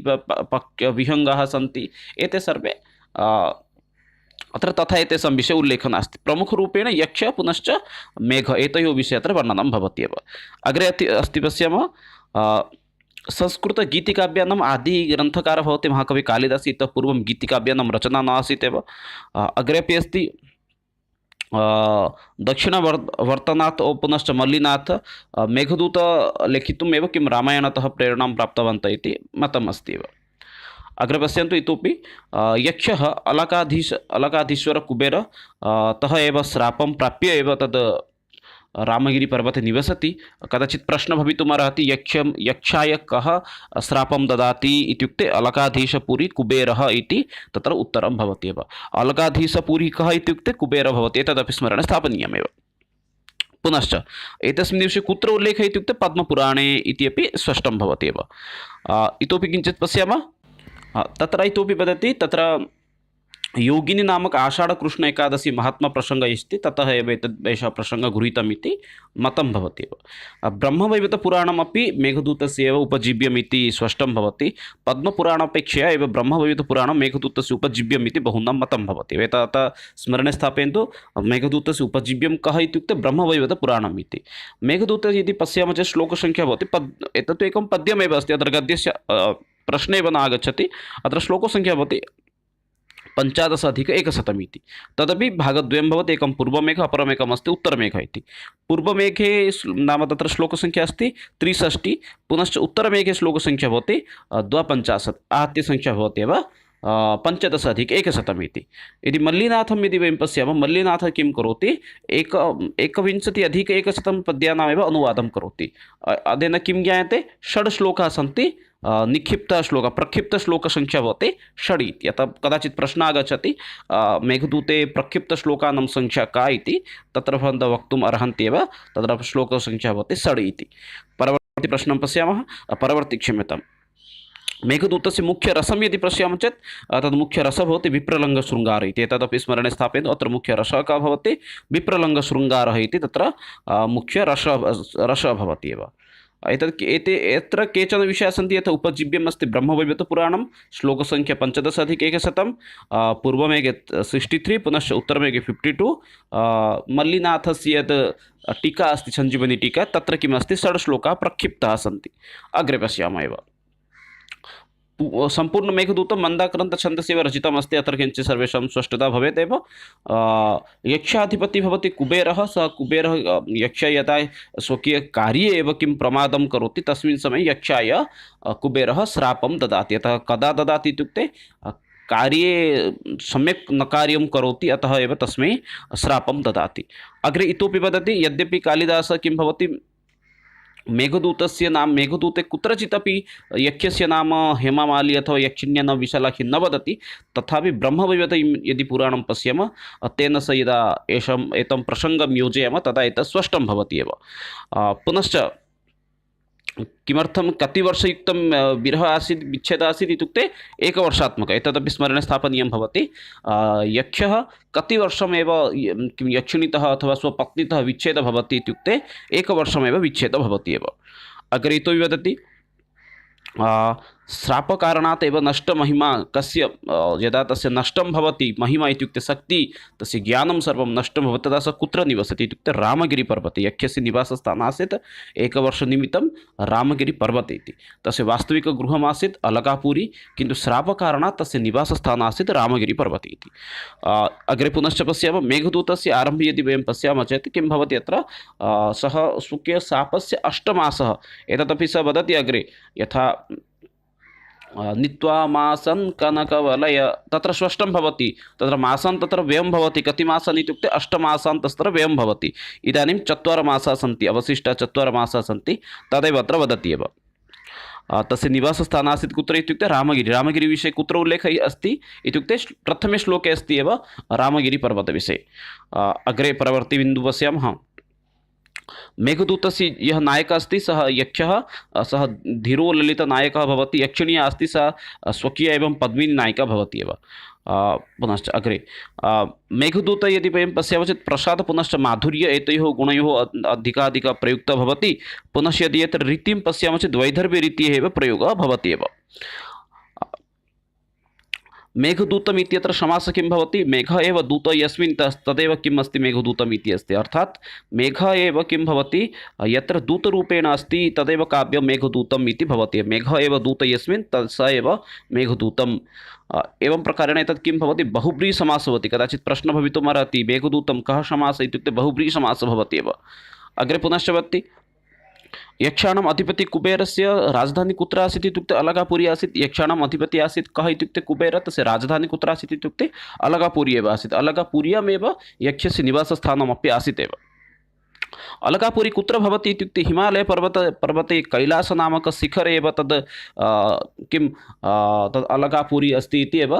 विहङ्गाः सन्ति, एते सर्वे अत्र तथा एतेषां विषये उल्लेखः नास्ति। प्रमुखरूपेण यक्ष पुनश्च मेघ एतयोः विषये अत्र वर्णनं भवति एव। अग्रे अस्ति पश्यामः, संस्कृतगीतिकाव्यानाम् आदिग्रन्थकारः भवति महाकवि कालिदासः, इतः पूर्वं गीतिकाव्यानां रचना न आसीत् एव। अग्रे अपि अस्ति दक्षिणवर्तनात् पुनश्च मल्लिनाथ मेघदूत लेखितुम् एव किं रामायणतः प्रेरणां प्राप्तवन्तः इति मतम् अस्ति एव। अग्रे पश्यन्तु, इतोपि यक्षः अलकाधीश्वर कुबेर तः एव श्रापं प्राप्य एव तद् रामगिरिपर्वते निवसति। कदाचित् प्रश्नः भवितुमर्हति, यक्षाय कः श्रापं ददाति इत्युक्ते अलकाधीशपुरी कुबेरः इति तत्र उत्तरं भवति एव। अलकाधीशपुरी कः इत्युक्ते कुबेरः भवति, एतदपि स्मरणे स्थापनीयमेव। पुनश्च एतस्मिन् दिवसे कुत्र उल्लेखः इत्युक्ते पद्मपुराणे इति अपि स्पष्टं भवति एव। इतोपि किञ्चित् पश्यामः, तत्र इतोपि वदति, तत्र योगिनी नामक आषाढकृष्ण एकादशी महात्म्यप्रसङ्गः अस्ति, ततः एव एषः प्रसङ्गः गृहीतम् इति मतं भवति एव। ब्रह्मवैवर्तपुराणमपि मेघदूतस्य एव उपजीव्यम् इति स्पष्टं भवति। पद्मपुराणापेक्षया एव ब्रह्मवैवर्तपुराणं मेघदूतस्य उपजीव्यम् इति बहूनां मतं भवति। एतत् स्मरणे स्थापयन्तु, मेघदूतस्य उपजीव्यं कः इत्युक्ते ब्रह्मवैवर्तपुराणम् इति। मेघदूतः यदि पश्यामः चेत् श्लोकसङ्ख्या भवति, एतत्तु एकं पद्यमेव अस्ति, अत्र गद्यस्य प्रश्ने एव न आगच्छति। अत्र श्लोकसङ्ख्या भवति 15,100 इति। तदपि भागद्वयं भवति, एकं पूर्वमेघः, अपरमेकम् अस्ति उत्तरमेघः इति। पूर्वमेघे नाम तत्र श्लोकसङ्ख्या अस्ति 63, पुनश्च उत्तरमेघे श्लोकसङ्ख्या भवति 52, आहत्य संख्या भवति एव 15,100 इति। यदि मल्लिनाथं यदि वयं पश्यामः, मल्लिनाथः किं करोति, 21,100 पद्यानामेव अनुवादं करोति। अनेन किं ज्ञायते, 6 श्लोकाः सन्ति, निक्षिप्तश्लोकः, प्रक्षिप्तश्लोकसङ्ख्या भवति 6 इति। अतः कदाचित् प्रश्नः आगच्छति, मेघदूते प्रक्षिप्तश्लोकानां संख्या का इति, तत्र भवन्तः वक्तुम् अर्हन्ति एव, तत्र श्लोकसङ्ख्या भवति 6 इति। परवर्ति प्रश्नं पश्यामः, क्षम्यताम्। मेघदूतस्य मुख्यरसं यदि पश्यामः चेत् तद् मुख्यरसः भवति विप्रलङ्घशृङ्गारः इति। एतदपि स्मरणे स्थापयन्तु, अत्र मुख्यरसः कः भवति, विप्रलङ्घशृङ्गारः इति तत्र मुख्यरसः भवति एव। एते यत्र केचन विषयाः सन्ति यथा उपजीव्यम् अस्ति ब्रह्मवैवर्तपुराणं श्लोकसङ्ख्या 15+100 पूर्वमेघे 63 पुनश्च उत्तरमेघे 52 मल्लिनाथस्य यत् टीका अस्ति सञ्जीवनी टीका तत्र किम् अस्ति 6 श्लोकाः प्रक्षिप्ताः सन्ति। अग्रे पश्यामः एव संपूर्ण मेघदूतं मन्दाक्रन्तछन्दसेव रचितमस्ति। अत्र किञ्चित् सर्वेषां स्पष्टता भवेत् एव। यक्षाधिपतिः भवति कुबेरः। सः कुबेरः यक्ष यदा स्वकीयकार्ये एव किं प्रमादं करोति तस्मिन् समये यक्षाय कुबेरः श्रापं ददाति। अतः कदा ददाति इत्युक्ते कार्ये सम्यक् न कार्यं करोति अतः एव तस्मै श्रापं ददाति। अग्रे इतोपि वदति यद्यपि कालिदासः किं भवति मेघदूतस्य नाम मेघदूते कुत्रचिदपि यक्षस्य नाम हेमामाली अथवा यक्षिण्या न विशालाक्षी न वदति, तथापि ब्रह्मवैवर्त यदि पुराणं पश्यामः तेन स यदा एतं प्रसङ्गं योजयामः तदा एतत् स्पष्टं भवति एव। पुनश्च किमर्थं कति वर्षयुक्तं विरह आसीत् विच्छेदः आसीत् इत्युक्ते एकवर्षात्मकः। एतदपि स्मरणे स्थापनीयं भवति। यक्षः कति वर्षमेव किं यक्षिणीतः अथवा स्वपत्नीतः विच्छेदः भवति इत्युक्ते एकवर्षमेव विच्छेदः भवति एव। अग्रे इतोपि वदति श्रापकारणात् एव नष्टमहिमा कस्य यदा तस्य नष्टं भवति महिमा इत्युक्ते शक्ति तस्य ज्ञानं सर्वं नष्टं भवति तदा सः कुत्र निवसति इत्युक्ते रामगिरिपर्वते। यक्षस्य निवासस्थानम् आसीत् एकवर्षनिमित्तं रामगिरिपर्वते इति। तस्य वास्तविकगृहमासीत् अलकापुरी, किन्तु श्रापकारणात् तस्य निवासस्थानम् आसीत् रामगिरिपर्वते इति। अग्रे पुनश्च पश्यामः मेघदूतस्य आरम्भे यदि वयं पश्यामः चेत् किं भवति अत्र सः स्वकीयशापस्य 8 मासः एतदपि सः वदति अग्रे यथा नीत्वा मासन् कनकवलय तत्र स्पष्टं भवति। तत्र मासान् तत्र व्ययं भवति। कति मासान् इत्युक्ते 8 मासान् तत्र व्ययं भवति। इदानीं 4 मासाः सन्ति, अवशिष्टाः 4 मासाः सन्ति। तदेव अत्र वदति एव। तस्य निवासस्थानम् आसीत् कुत्र इत्युक्ते रामगिरि। रामगिरिविषये कुत्र उल्लेखः अस्ति इत्युक्ते प्रथमे श्लोके अस्ति एव रामगिरिपर्वतविषये। अग्रे परवर्ती बिन्दुः पश्यामः। मेघदूतस्य यः नायकः अस्ति सः यक्षः, सः धीरो ललितनायकः भवति। यक्षिण्या अस्ति सा स्वकीया एवं पद्मिनी नायिका भवति एव। पुनश्च अग्रे मेघदूत यदि वयं पश्यामः चेत् प्रसाद पुनश्च माधुर्य एतयोः गुणयोः अधिकाधिकः प्रयुक्तः भवति। पुनश्च यदि यत्र रीतिं पश्यामः चेत् वैदर्भ्यरीतेः एव प्रयोगः भवति एव। मेघदूतम् इत्यत्र समासः किं भवति? मेघ एव दूत यस्मिन् तदेव किम् अस्ति मेघदूतम् इति अस्ति। अर्थात् मेघ एव किं भवति यत्र दूतरूपेण अस्ति तदेव काव्यं मेघदूतम् इति भवति। मेघ एव दूत यस्मिन् स एव मेघदूतम्। एवं प्रकारेण एतत् किं भवति बहुब्रीहि समासः भवति। कदाचित् प्रश्नः भवितुमर्हति मेघदूतं कः समासः इत्युक्ते बहुब्रीहि समासः भवति एव। अग्रे पुनश्च वदति यक्षाणाम् अधिपति कुबेरस्य राजधानी कुत्र आसीत् इत्युक्ते अलगापुरी आसीत्। यक्षाणाम् अधिपति आसीत् कः इत्युक्ते कुबेरः, तस्य राजधानी कुत्र आसीत् इत्युक्ते अलगापुरी एव आसीत्। अलगापुर्यामेव यक्षस्य निवासस्थानमपि आसीत् एव। अलकापुरी कुत्र भवति इत्युक्ते हिमालयपर्वते कैलासनामकशिखरे एव तद् किं तद् अलकापुरी अस्ति इति एव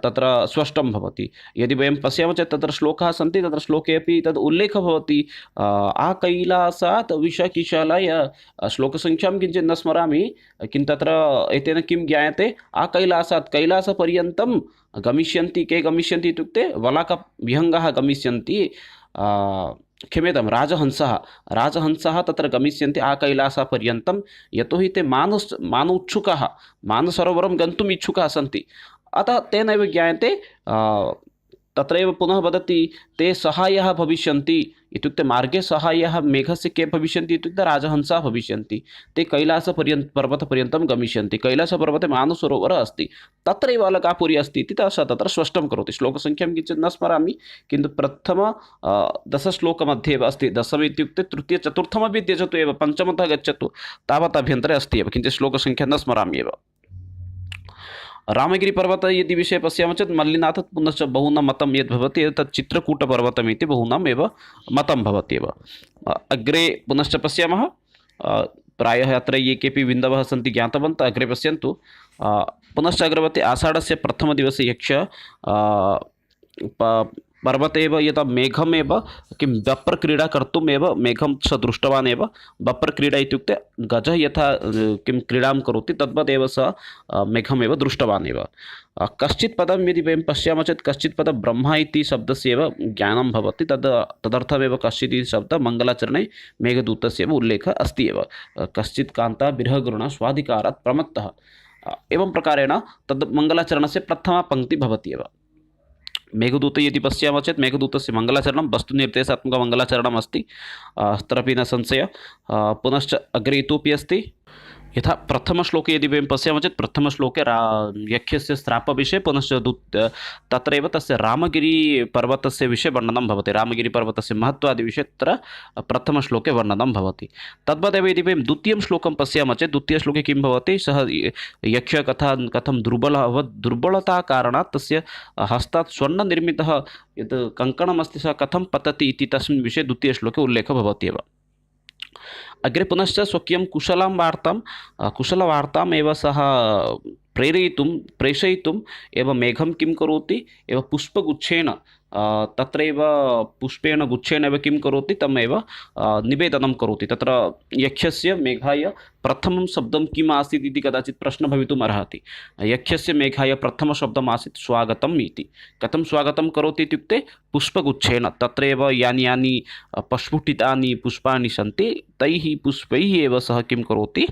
तत्र स्पष्टं भवति। यदि वयं पश्यामः चेत् तत्र श्लोकाः सन्ति, तत्र श्लोके अपि तद् उल्लेखः भवति आकैलासात् विषकिशलय। श्लोकसङ्ख्यां किञ्चित् न स्मरामि, किन्तु तत्र एतेन किं ज्ञायते आकैलासात् कैलासपर्यन्तं गमिष्यन्ति। के गमिष्यन्ति इत्युक्ते वलाकविहङ्गाः गमिष्यन्ति। क्षम्यतां राजहंसः तत्र गमिष्यन्ति आकैलासपर्यन्तं। यतोहि ते मानोत्सुकाः मानसरोवरं गन्तुम् इच्छुकाः सन्ति। अतः तेनैव ज्ञायते। तत्रैव पुनः वदति ते सहायः भविष्यन्ति इत्युक्ते मार्गे सहायः मेघस्य के भविष्यन्ति इत्युक्ते राजहंसाः भविष्यन्ति। ते पर्वतपर्यन्तं गमिष्यन्ति। कैलासपर्वते मानसरोवरः अस्ति, तत्रैव अलकापुरी अस्ति इति तत्र स्पष्टं करोति। श्लोकसङ्ख्यां किञ्चित् न स्मरामि, किन्तु प्रथम 10 श्लोकमध्ये एव अस्ति। 10 इत्युक्ते तृतीय चतुर्थमपि त्यजतु एव, पञ्चमतः गच्छतु, तावत् अभ्यन्तरे अस्ति एव, किञ्चित् श्लोकसङ्ख्या न स्मरामि एव। रामगिरिपर्वत यदि विषये पश्यामः चेत् मल्लिनाथ पुनश्च बहूनां मतं यद् भवति तत् चित्रकूटपर्वतम् इति बहूनाम् एव मतं भवति एव। अग्रे पुनश्च पश्यामः। प्रायः अत्र ये केपि बिन्दवः सन्ति ज्ञातवन्तः। अग्रे पश्यन्तु। पुनश्च अग्रवर्ती आषाढस्य प्रथमदिवसे यक्ष पर्वतेव यथा मेघमेव किं वप्रक्रीडा कर्तुमेव मेघं स दृष्टवान् एव। वप्रक्रीडा इत्युक्ते गजः यथा किं क्रीडां करोति तद्वदेव सः मेघमेव दृष्टवान् एव। कश्चित् पदं यदि वयं पश्यामः चेत् कश्चित् पदं ब्रह्मा इति शब्दस्य एव ज्ञानं भवति, तदर्थमेव कश्चित् इति शब्दः मङ्गलाचरणे मेघदूतस्य एव उल्लेखः अस्ति एव। कश्चित् कान्ता विरहगुरुणा स्वाधिकारात् प्रमत्तः, एवं प्रकारेण तद् मङ्गलाचरणस्य प्रथमा पङ्क्तिः भवति एव। मेघदूते यदि पश्यामः चेत् मेघदूतस्य मङ्गलाचरणं वस्तुनिर्देशात्मकमङ्गलाचरणम् अस्ति, अत्रापि न संशयः। पुनश्च अग्रे इतोपि अस्ति, यथा प्रथमश्लोके यदि वयं पश्यामः चेत् प्रथमश्लोके यक्षस्य श्रापविषये पुनश्च तत्रैव तस्य रामगिरिपर्वतस्य विषये वर्णनं भवति। रामगिरिपर्वतस्य महत्त्वादिविषये तत्र प्रथमश्लोके वर्णनं भवति। तद्वदेव यदि वयं द्वितीयं श्लोकं पश्यामः चेत् द्वितीयश्लोके किं भवति, सः यक्षः कथं दुर्बलः अभवत्, दुर्बलताकारणात् तस्य हस्तात् स्वर्णनिर्मितः यत् कङ्कणमस्ति सः कथं पतति इति तस्मिन् विषये द्वितीयश्लोके उल्लेखः भवति एव। अग्रे पुनश्च स्वकीयं कुशलवार्ताम् एव सः प्रेषयितुम् एव मेघं किं करोति, एव पुष्पगुच्छेन तत्रैव पुष्पेण गुच्छेन एव किं करोति, तमेव निवेदनं करोति। तत्र यक्षस्य मेघाय प्रथमं शब्दं किम् आसीत् इति कदाचित् प्रश्नः भवितुम् अर्हति। यक्षस्य मेघाय प्रथमशब्दम् आसीत् स्वागतम् इति। कथं स्वागतं करोति इत्युक्ते पुष्पगुच्छेन, तत्रैव यानि प्रस्फुटितानि पुष्पाणि सन्ति तैः पुष्पैः एव सः किं करोति,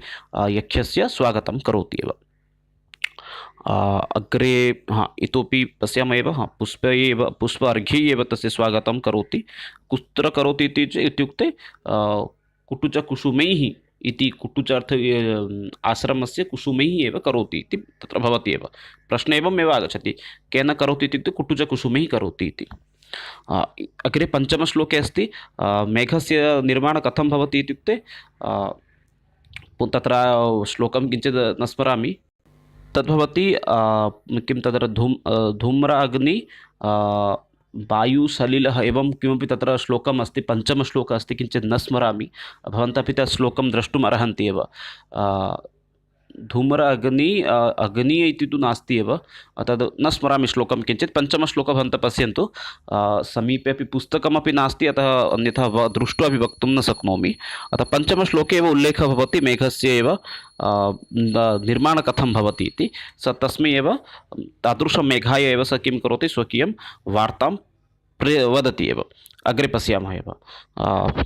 यक्षस्य स्वागतं करोति एव। अग्रे इतोपि पश्यामः एव, पुष्प अर्घ्यैः एव तस्य स्वागतं करोति। कुत्र करोति इत्युक्ते कुटुचकुसुमैः इति, कुटुचार्थ आश्रमस्य कुसुमैः एव करोति इति तत्र भवति एव। प्रश्नः एवमेव आगच्छति, केन करोति इत्युक्ते कुटुचकुसुमैः करोति इति। अग्रे पञ्चमश्लोके अस्ति, मेघस्य निर्माणं कथं भवति इत्युक्ते, तत्र श्लोकं किञ्चित् न स्मरामि, तद्भवति किं तत्र धूम्र अग्नि वायुसलिलः एवं किमपि तत्र श्लोकम् अस्ति, पञ्चमश्लोकः अस्ति, किञ्चित् न स्मरामि। भवन्तः अपि तत् श्लोकं द्रष्टुम् अर्हन्ति एव। धूम्र अग्नि इति तु नास्ति एव, तद् न स्मरामि श्लोकं किञ्चित्। पञ्चमश्लोकः भवन्तः पश्यन्तु, समीपे अपि पुस्तकमपि नास्ति, अतः अन्यथा दृष्ट्वा अपि वक्तुं न शक्नोमि। अतः पञ्चमश्लोके एव उल्लेखः भवति मेघस्य एव निर्माणं कथं भवति इति। स तस्मै एव तादृशं मेघाय एव सः किं करोति, स्वकीयं वार्तां वदति एव। अग्रे पश्यामः एव,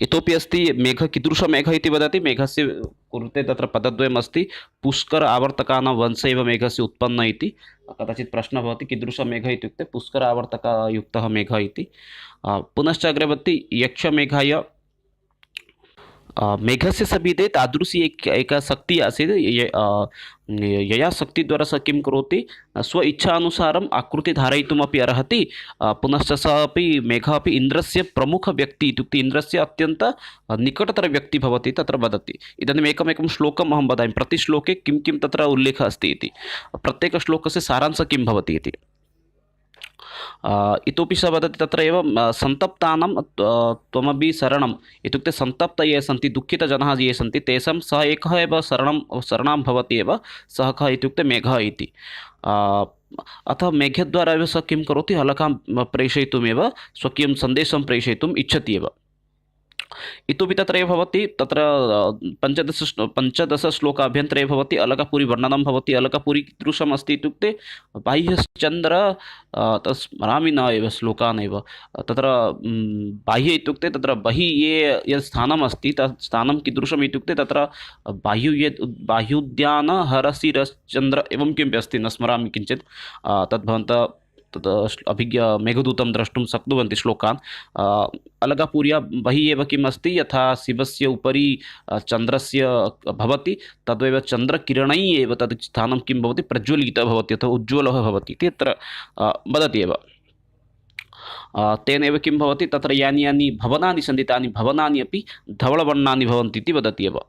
इतोपि अस्ति, मेघ कीदृशः मेघः इति वदति। मेघस्य कृते तत्र पदद्वयम् अस्ति, पुष्कर आवर्तकानां वंशे एव मेघस्य उत्पन्नः इति। कदाचित् प्रश्नः भवति कीदृशः मेघः इत्युक्ते पुष्कर आवर्तकयुक्तः मेघः इति। पुनश्च अग्रे वदति, यक्षमेघाय मेघस्य समीपे तादृशी एका शक्तिः आसीत्, यया शक्तिद्वारा सः किं करोति, स्व इच्छानुसारम् आकृतिं धारयितुमपि अर्हति। पुनश्च सः अपि मेघः अपि इन्द्रस्य प्रमुखव्यक्तिः इत्युक्ते इन्द्रस्य अत्यन्त निकटतरव्यक्तिः भवति तत्र वदति। इदानीम् एकमेकं श्लोकम् अहं वदामि, प्रतिश्लोके किं किं तत्र उल्लेखः अस्ति इति, प्रत्येकश्लोकस्य सारांशः किं भवति इति। इतोपि सः वदति तत्र एव, सन्तप्तानां त्वमपि शरणम् इत्युक्ते सन्तप्ताः ये सन्ति, दुःखितजनाः ये सन्ति, तेषां सः एकः एव शरणं भवति एव। सः कः इत्युक्ते मेघः इति। अतः मेघद्वारा एव सः किं करोति, हलकां प्रेषयितुमेव, स्वकीयं सन्देशं प्रेषयितुम् इच्छति एव। इतोपि तत्र भवति, तत्र पञ्चदशश्लोकाभ्यन्तरे भवति अलकापुरी वर्णनं भवति। अलकापुरी कीदृशम् अस्ति इत्युक्ते, बाह्यश्चन्द्र, स्मरामि न एव श्लोकान् एव। तत्र बाह्य इत्युक्ते तत्र बहिः यत् स्थानम् अस्ति, तत् स्थानं कीदृशम् इत्युक्ते तत्र बाह्योद्यान हरसिरश्चन्द्र एवं किमपि अस्ति, न स्मरामि किञ्चित्। तद्भवन्तः मेघदूतं द्रष्टुं शक्नुवन्ति श्लोकान्। अलकापुर्या बहिः एव किम् अस्ति, यथा शिवस्य उपरि चन्द्रस्य भवति, तद्वैव चन्द्रकिरणैः एव तद् स्थानं किं भवति, प्रज्वलितः भवति अथवा उज्ज्वलः भवति इति तत्र वदति एव। तेन एव किं भवति, तत्र यानि भवनानि सन्ति तानि भवनानि अपि धवलवर्णानि भवन्ति इति वदति एव।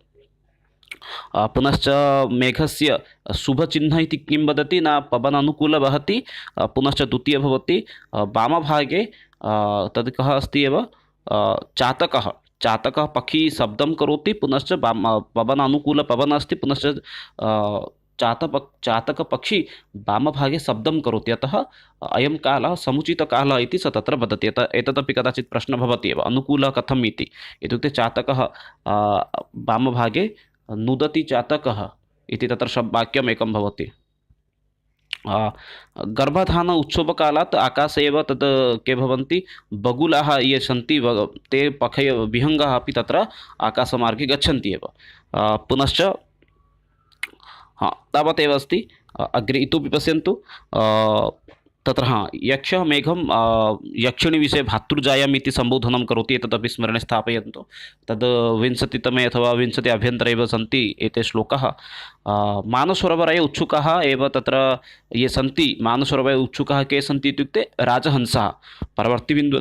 पुनश्च मेघस्य शुभचिह्नः इति किं वदति, न पवनानुकूलः वहति। पुनश्च द्वितीयः भवति, वामभागे तद् कः अस्ति एव, चातकः पक्षी शब्दं करोति। पुनश्च पवनानुकूलः पवनः अस्ति, पुनश्च चातकपक्षी वामभागे शब्दं करोति, अतः अयं कालः समुचितकालः इति स तत्र वदति। एतदपि कदाचित् प्रश्नः भवति एव, अनुकूलः कथम् इति। इत्युक्ते चातकः वामभागे नुदति चातकः इति तत्र वाक्यम् एकं भवति। गर्भाधान उत्सवकालात् आकाशे एव तत् के भवन्ति, बगुलाः ये सन्ति ते पखय विहङ्गाः अपि तत्र आकाशमार्गे गच्छन्ति एव। पुनश्च तावदेव अस्ति। अग्रे इतोपि पश्यन्तु, तत्र यक्षः मेघं यक्षिणीविषये भातृजायाम् इति सम्बोधनं करोति, एतदपि स्मरणे स्थापयन्तु। तद् 20तमे अथवा 20 अभ्यन्तरे एव सन्ति एते श्लोकाः। मानसरोवराय उत्सुकाः एव तत्र ये सन्ति, मानसरोवराय उत्सुकाः के सन्ति इत्युक्ते राजहंसः। परवर्तिबिन्दु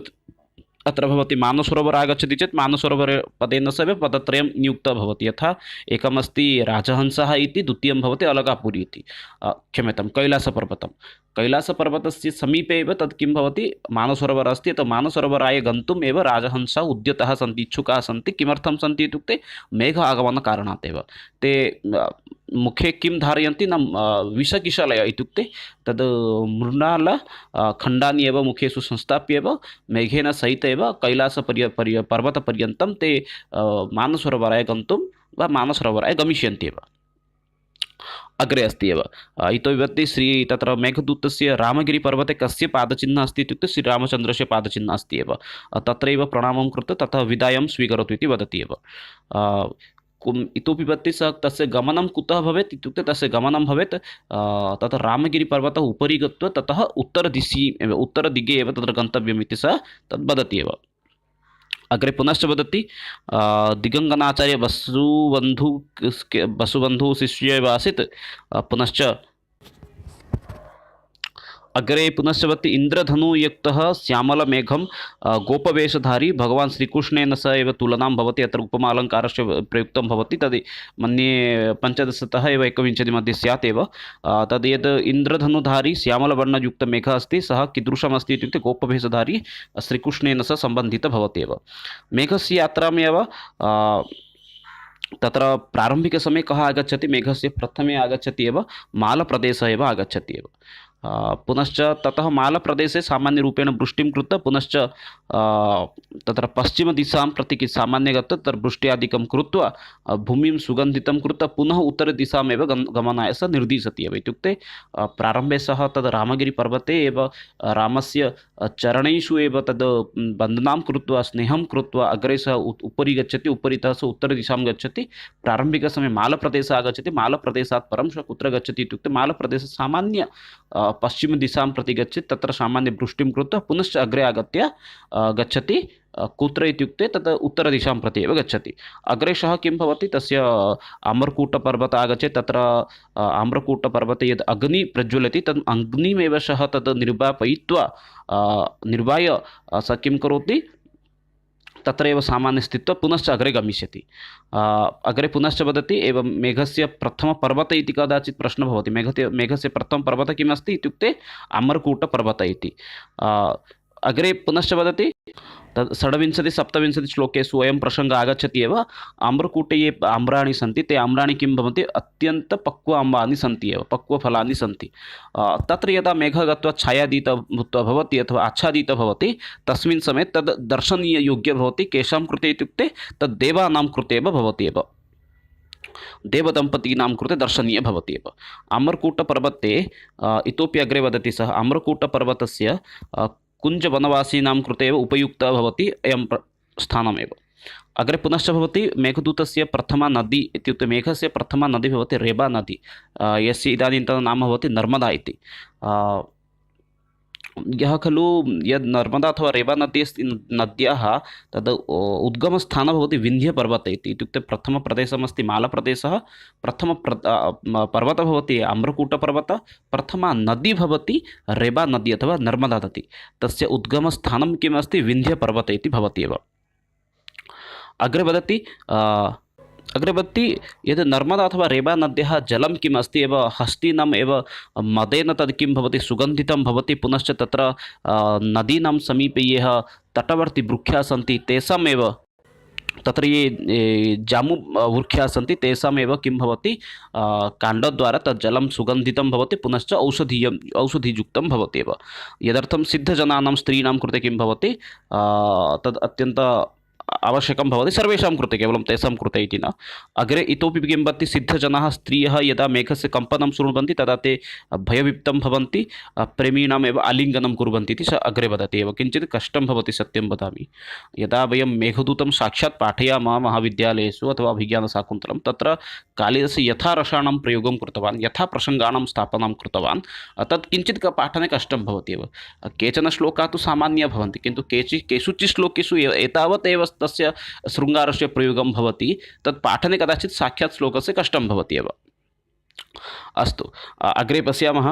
अत्र भवति, मानसरोवर आगच्छति चेत् मानसरोवरे पदेन सह पदत्रयं नियुक्तः भवति। यथा एकमस्ति राजहंसः इति, द्वितीयं भवति अलगापुरी इति, क्षम्यतां कैलासपर्वतं। कैलासपर्वतस्य समीपे एव तत् किं भवति, मानसरोवरः अस्ति। तो मानसरोवराय गन्तुम् एव राजहंसः उद्यताः सन्ति, इच्छुकाः सन्ति। किमर्थं सन्ति इत्युक्ते मेघ आगमनकारणात् एव। ते मुखे किं धारयन्ति न, विषकिशलय इत्युक्ते तद् मृणाल खण्डानि एव मुखेषु संस्थाप्य एव मेघेन सहित एव पर्वतपर्यन्तं ते मानसरोवराय गन्तुं वा मानसरोवराय गमिष्यन्ति एव। अग्रे अस्ति एव इतोपि श्री तत्र मेघदूतस्य रामगिरिपर्वते कस्य पादचिह्नम् अस्ति इत्युक्ते श्रीरामचन्द्रस्य पादचिह्नम् अस्ति एव। तत्रैव प्रणामं कृत्वा ततः विदायं स्वीकरोतु इति वदति एव। इतोपि वदति सः तस्य गमनं कुतः भवेत् इत्युक्ते तस्य गमनं भवेत् तत्र रामगिरिपर्वतः उपरि गत्वा ततः उत्तरदिगे एव तत्र गन्तव्यम् इति सः तद् वदति एव। अग्रे पुनश्च वदति, दिगङ्गनाचार्य वसुबन्धु शिष्य एव आसीत्। पुनश्च अग्रे पुनश्च वदति, इन्द्रधनुयुक्तः श्यामलमेघं गोपवेशधारी भगवान् श्रीकृष्णेन सह एव तुलनां भवति। अत्र उपमालङ्कारस्य प्रयुक्तं भवति। तद् मन्ये 15तः एव 21 मध्ये स्यात् एव। तद् यद् इन्द्रधनुधारी श्यामलवर्णयुक्तमेघः अस्ति, सः कीदृशमस्ति इत्युक्ते गोपवेशधारी श्रीकृष्णेन सह सम्बन्धितः भवति एव। मेघस्य यात्रामेव तत्र प्रारम्भिकसमये कः आगच्छति, मेघस्य प्रथमे आगच्छति एव मालप्रदेशः एव आगच्छति एव। पुनश्च ततः मालप्रदेशे सामान्यरूपेण वृष्टिं कृत्वा पुनश्च तत्र पश्चिमदिशां प्रति सामान्य गत्वा तत्र वृष्ट्यादिकं कृत्वा भूमिं सुगन्धितं कृत्वा पुनः उत्तरदिशामेव गमनाय सः निर्दिशति एव। इत्युक्ते प्रारम्भे सः तद् रामगिरिपर्वते एव रामस्य चरणेषु एव तद् वन्दनां कृत्वा स्नेहं कृत्वा अग्रे सः उपरि गच्छति, उपरितः सः उत्तरदिशां गच्छति। प्रारम्भिकसमये मालप्रदेशः आगच्छति, मालप्रदेशात् परं सः कुत्र गच्छति इत्युक्ते मालप्रदेशः सामान्य पश्चिमदिशां प्रति गच्छति, तत्र सामान्य वृष्टिं कृत्वा पुनश्च अग्रे आगत्य गच्छति कुत्र इत्युक्ते तत् उत्तरदिशां प्रति एव गच्छति। अग्रे सः किं भवति, तस्य आम्रकूटपर्वतः आगच्छति। तत्र आम्रकूटपर्वते यद् अग्निः प्रज्वलति तद् अग्निमेव सः तद् निर्वाय सः किं करोति, तत्रैव सामान्य स्थित्वा पुनश्च अग्रे गमिष्यति। अग्रे पुनश्च वदति, एवं मेघस्य प्रथमपर्वतः इति कदाचित् प्रश्नः भवति। मेघस्य प्रथमपर्वतः किम् अस्ति इत्युक्ते अमरकूटपर्वतः इति। अग्रे पुनश्च वदति, तद् 26-27 श्लोकेषु अयं प्रसङ्गः आगच्छति एव। आम्रकूटे ये आम्राणि सन्ति, ते आम्राणि किं भवन्ति, अत्यन्तपक्व आम्राणि सन्ति एव, पक्वफलानि सन्ति। तत्र यदा मेघः गत्वा छायादितः भवति अथवा आच्छादितः भवति, तस्मिन् समये तद् दर्शनीययोग्यः भवति। केषां कृते इत्युक्ते तद् देवानां कृते एव भवति एव, देवदम्पतीनां कृते दर्शनीयः भवति एव। अमरकूटपर्वते इतोपि अग्रे वदति सः, अमरकूटपर्वतस्य कुञ्जवनवासीनां कृते एव उपयुक्तः भवति अयं स्थानमेव। अग्रे पुनश्च भवति, मेघदूतस्य प्रथमा नदी इत्युक्ते मेघस्य प्रथमा नदी भवति रेबा नदी, यस्य इदानीन्तन नाम भवति नर्मदा इति। यः खलु यद् नर्मदा अथवा रेबा नदी अस्ति, नद्याः तद् उद्गमस्थानं भवति विन्ध्यपर्वते इति। इत्युक्ते प्रथमप्रदेशमस्ति मालप्रदेशः, पर्वतः भवति आम्रकूटपर्वतः, प्रथमा नदी भवति रेबा नदी अथवा नर्मदा नदी। तस्य उद्गमस्थानं किम् अस्ति, विन्ध्यपर्वते इति भवति एव। अग्रे वदति यद् नर्मदा अथवा रेबा नद्याः जलं किम् अस्ति एव हस्तिनम् एव मदेन तद् किं भवति, सुगन्धितं भवति। पुनश्च तत्र नदीनां समीपे ये तटवर्ती वृक्षाः सन्ति तेषामेव तत्र ये जामु वृक्षाः सन्ति तेषामेव किं भवति काण्डद्वारा तत् जलं सुगन्धितं भवति पुनश्च औषधियुक्तं भवत्येव। यदर्थं सिद्धजनानां स्त्रीणां कृते किं भवति तद् अत्यन्त आवश्यकं भवति सर्वेषां कृते, केवलं तेषां कृते इति न। अग्रे इतोपि किं भवति, सिद्धजनाः स्त्रियः यदा मेघस्य कम्पनं शृण्वन्ति तदा ते भयवित्तं भवन्ति, प्रेमिणामेव आलिङ्गनं कुर्वन्ति इति स अग्रे वदति एव। किञ्चित् कष्टं भवति सत्यं वदामि। यदा वयं मेघदूतं साक्षात् पाठयामः महाविद्यालयेषु अथवा अभिज्ञानशाकुन्तलं, तत्र कालिदासः यथा रसाणां प्रयोगं कृतवान्, यथा प्रसङ्गाणां स्थापनं कृतवान्, तत् किञ्चित् पाठने कष्टं भवत्येव। केचन श्लोकाः तु सामान्याः भवन्ति, किन्तु केषुचित् श्लोकेषु एतावत् एव तस्य शृङ्गारस्य प्रयोगं भवति, तत् पाठने कदाचित् साक्षात् श्लोकस्य कष्टं भवत्येव। अस्तु, अग्रे पश्यामः।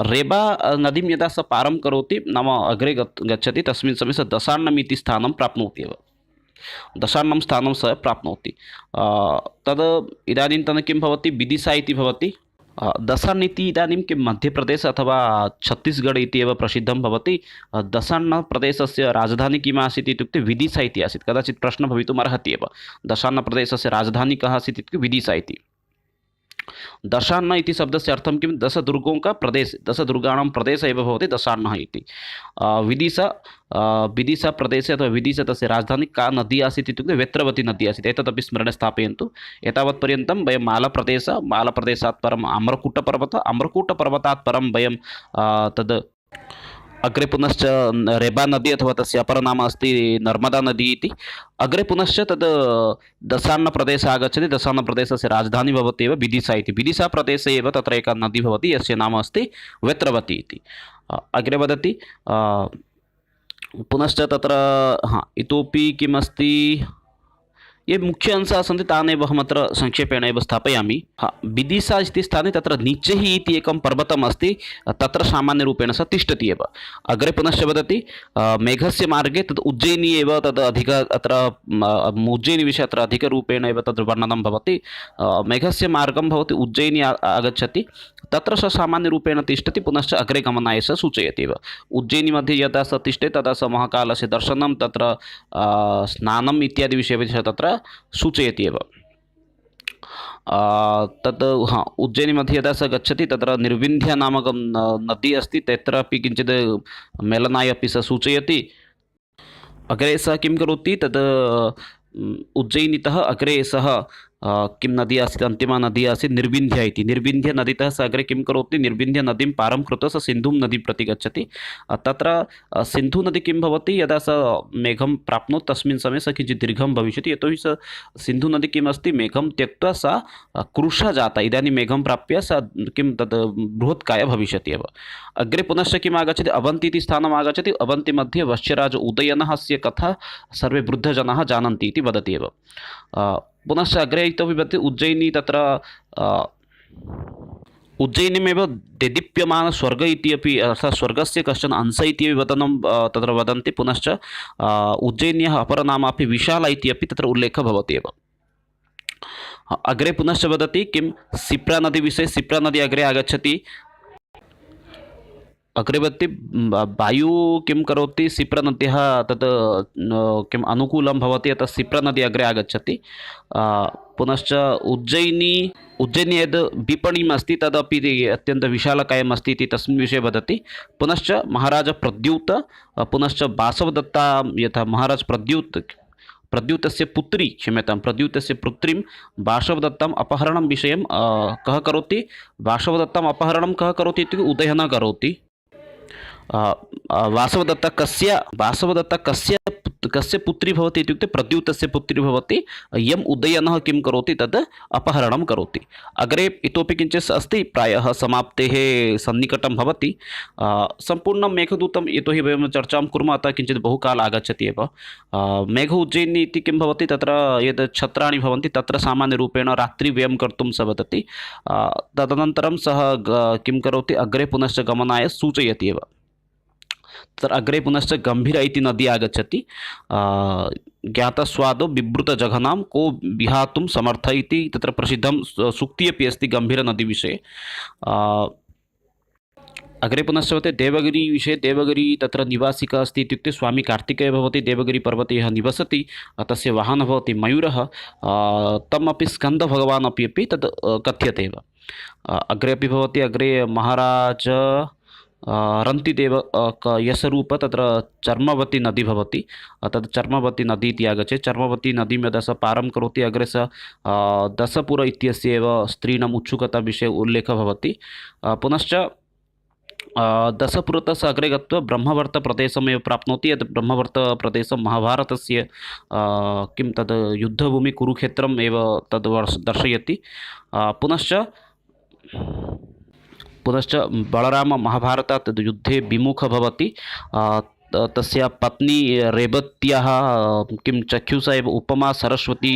रेबा नदीं यदा स पारं करोति, नाम अग्रे गच्छति, तस्मिन् समये स दशार्णमिति स्थानं प्राप्नोति एव। दशार्णं स्थानं स प्राप्नोति। तद् इदानीन्तन किं भवति, विदिशा इति भवति। दशार्ण इति इदानीं किं मध्यप्रदेश अथवा छत्तीसगढ़ इति एव प्रसिद्धं भवति। दशार्णप्रदेशस्य राजधानी किम् आसीत् इत्युक्ते विदिशा इति आसीत्। कदाचित् प्रश्नः भवितुम् अर्हति एव, दशार्णप्रदेशस्य राजधानी कः आसीत् इत्युक्ते विदिशा इति। दशार्ण इति शब्दस्य अर्थं किं, दशदुर्गों का प्रदेश, दशदुर्गाणां प्रदेशः एव भवति दशार्णः इति। विदिशा प्रदेशे अथवा विदिशा तस्य राजधानी का नदी आसीत् इत्युक्ते वेत्रवती नदी आसीत्। एतदपि स्मरणे स्थापयन्तु। एतावत्पर्यन्तं वयं मालप्रदेशात् परम् आम्रकूटपर्वतात् परं वयं तद् अग्रे पुनश्च रेबा नदी अथवा तस्य अपरनाम अस्ति नर्मदा नदी इति। अग्रे पुनश्च तद् दशार्णप्रदेशः आगच्छति। दशार्णप्रदेशस्य राजधानी भवति एव विदिशा इति। विदिशा प्रदेशे एव तत्र एका नदी भवति, यस्य नाम अस्ति वेत्रवती इति। अग्रे वदति पुनश्च तत्र इतोपि किमस्ति, ये मुख्य अंशाः सन्ति तान् एव अहमत्र संक्षेपेण एव स्थापयामि। विदिशा इति स्थाने तत्र निचेः इति एकं पर्वतम् अस्ति, तत्र सामान्यरूपेण स तिष्ठति एव। अग्रे पुनश्च वदति मेघस्य मार्गे तद् उज्जयिनी एव तद् अधिक अत्र उज्जयिनीविषये अत्र अधिकरूपेण एव तद् वर्णनं भवति। मेघस्य मार्गं भवति उज्जयिनी आगच्छति, तत्र स सामान्यरूपेण तिष्ठति, पुनश्च अग्रे गमनाय स सूचयति एव। उज्जयिनी मध्ये यदा स तिष्ठति तदा स महाकालस्य दर्शनं, तत्र स्नानम् इत्यादि विषये तत्र सूचयति एव। तत् उज्जयिनी मध्ये यदा स गच्छति तत्र निर्विन्ध्या नामकं नदी अस्ति, तत्रापि किञ्चित् मेलनाय अपि स सूचयति। अग्रे सः किं करोति, तद् उज्जयिनीतः अग्रे सः किं नदी आसीत्, अन्तिमा नदी आसीत् निर्विन्ध्या इति। निर्विन्ध्य नदीतः स अग्रे किं करोति, निर्विन्ध्य नदीं पारं कृत्वा स सिन्धुं नदीं प्रति गच्छति। तत्र सिन्धुनदी किं भवति, यदा स मेघं प्राप्नोति तस्मिन् समये स किञ्चित् दीर्घं भविष्यति, यतोहि स सिन्धुनदी किम् अस्ति, मेघं त्यक्त्वा सा कृशा जाता। इदानीं मेघं प्राप्य सा किं तद् बृहत्काय भविष्यति एव। अग्रे पुनश्च किम् आगच्छति, अवन्ती इति स्थानम् आगच्छति। अवन्ती मध्ये वश्यराज उदयनः अस्य कथा सर्वे वृद्धजनाः जानन्ति इति वदति एव। पुनश्च अग्रे इतोपि वदति उज्जयिनी, तत्र उज्जयिनीमेव देदीप्यमान स्वर्ग इति अपि, अर्थात् स्वर्गस्य कश्चन अंश इति वदनं तत्र वदन्ति। पुनश्च उज्जयिन्याः अपरनाम अपि विशाला इति अपि तत्र उल्लेखः भवति एव। अग्रे पुनश्च वदति किं, सिप्रा नदी विषये। सिप्रा नदी अग्रे आगच्छति। अग्रे वदति वायु किं करोति, सिप्रनद्याः तत् किम् अनुकूलं भवति, अतः सिप्रनदी अग्रे आगच्छति। पुनश्च उज्जयिनी यद् विपणिम् अस्ति तदपि अत्यन्तं विशालकायम् अस्ति इति तस्मिन् विषये वदति। पुनश्च महाराज प्रद्युत्, पुनश्च वासवदत्ता, यथा महाराज प्रद्युतस्य पुत्री, क्षम्यतां, प्रद्युतस्य पुत्रीं वासवदत्ताम् अपहरणं विषयं कः करोति, वासवदत्ताम् अपहरणं कः करोति इत्युक्ते उदयनः करोति। वासवदत्ता कस्य पुत्री भवति इत्युक्ते प्रद्युतस्य पुत्री भवति। यम् उदयनः किं करोति, तद् अपहरणं करोति। अग्रे इतोपि किञ्चित् अस्ति, प्रायः समाप्तेः सन्निकटं भवति। सम्पूर्णं मेघदूतं यतोहि वयं चर्चां कुर्मः, अतः किञ्चित् बहुकालः आगच्छति एव। मेघ उज्जयिनी इति किं भवति, तत्र यद् छत्राणि भवन्ति तत्र सामान्यरूपेण रात्रिव्ययं कर्तुं स वदति। तदनन्तरं सः किं करोति, अग्रे पुनश्च गमनाय सूचयति एव। तत्र अग्रे पुनश्च गम्भीरा इति नदी आगच्छति। ज्ञातस्वादो बिभृतजघनां को विहातुं समर्थ इति तत्र प्रसिद्धं सूक्तिः अपि अस्ति गम्भीरनदीविषये। अग्रे पुनश्च भवति देवगिरिविषये। देवगिरि तत्र निवासिका अस्ति इत्युक्ते स्वामी कार्तिकेयः भवति देवगिरिपर्वते यः निवसति, तस्य वाहनः भवति मयूरः। तमपि स्कन्दभगवान् अपि तद् कथ्यते एव। अग्रे अपि भवति, अग्रे महाराज रन्तिदेव यस्य रूप तत्र चर्मवती नदी भवति, तद् चर्मवती नदी इति आगच्छति। चर्मवती नदीं यदा सः पारं करोति, अग्रे सः दशपुर इत्यस्य एव स्त्रीणाम् उत्सुकताविषये उल्लेखः भवति। पुनश्च दशपुरतः सः अग्रे गत्वा ब्रह्मवर्तप्रदेशमेव प्राप्नोति। यत् ब्रह्मवर्तप्रदेशं महाभारतस्य किं तद् युद्धभूमि कुरुक्षेत्रम् एव तद् दर्शयति। पुनश्च बलराम महाभारतात् युद्धे विमुखः भवति। तस्य पत्नी रेवत्याः किं चक्षुषा एव उपमा सरस्वती।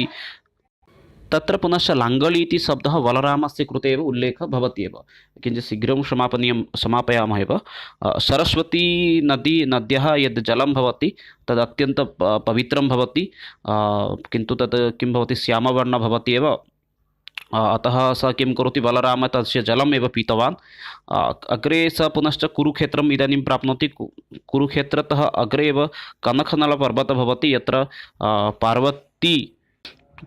तत्र पुनश्च लाङ्गळि इति शब्दः बलरामस्य कृते एव उल्लेखः भवति एव। किञ्चित् शीघ्रं समापयामः एव। सरस्वती नद्याः यद् जलं भवति तद् अत्यन्तं पवित्रं भवति, किन्तु तत् किं भवति, श्यामवर्णः भवति एव। अतः सः किं करोति, बलरामः तस्य जलम् एव पीतवान्। अग्रे सः पुनश्च कुरुक्षेत्रम् इदानीं प्राप्नोति। कुरुक्षेत्रतः अग्रे एव कनकनलपर्वतः भवति, यत्र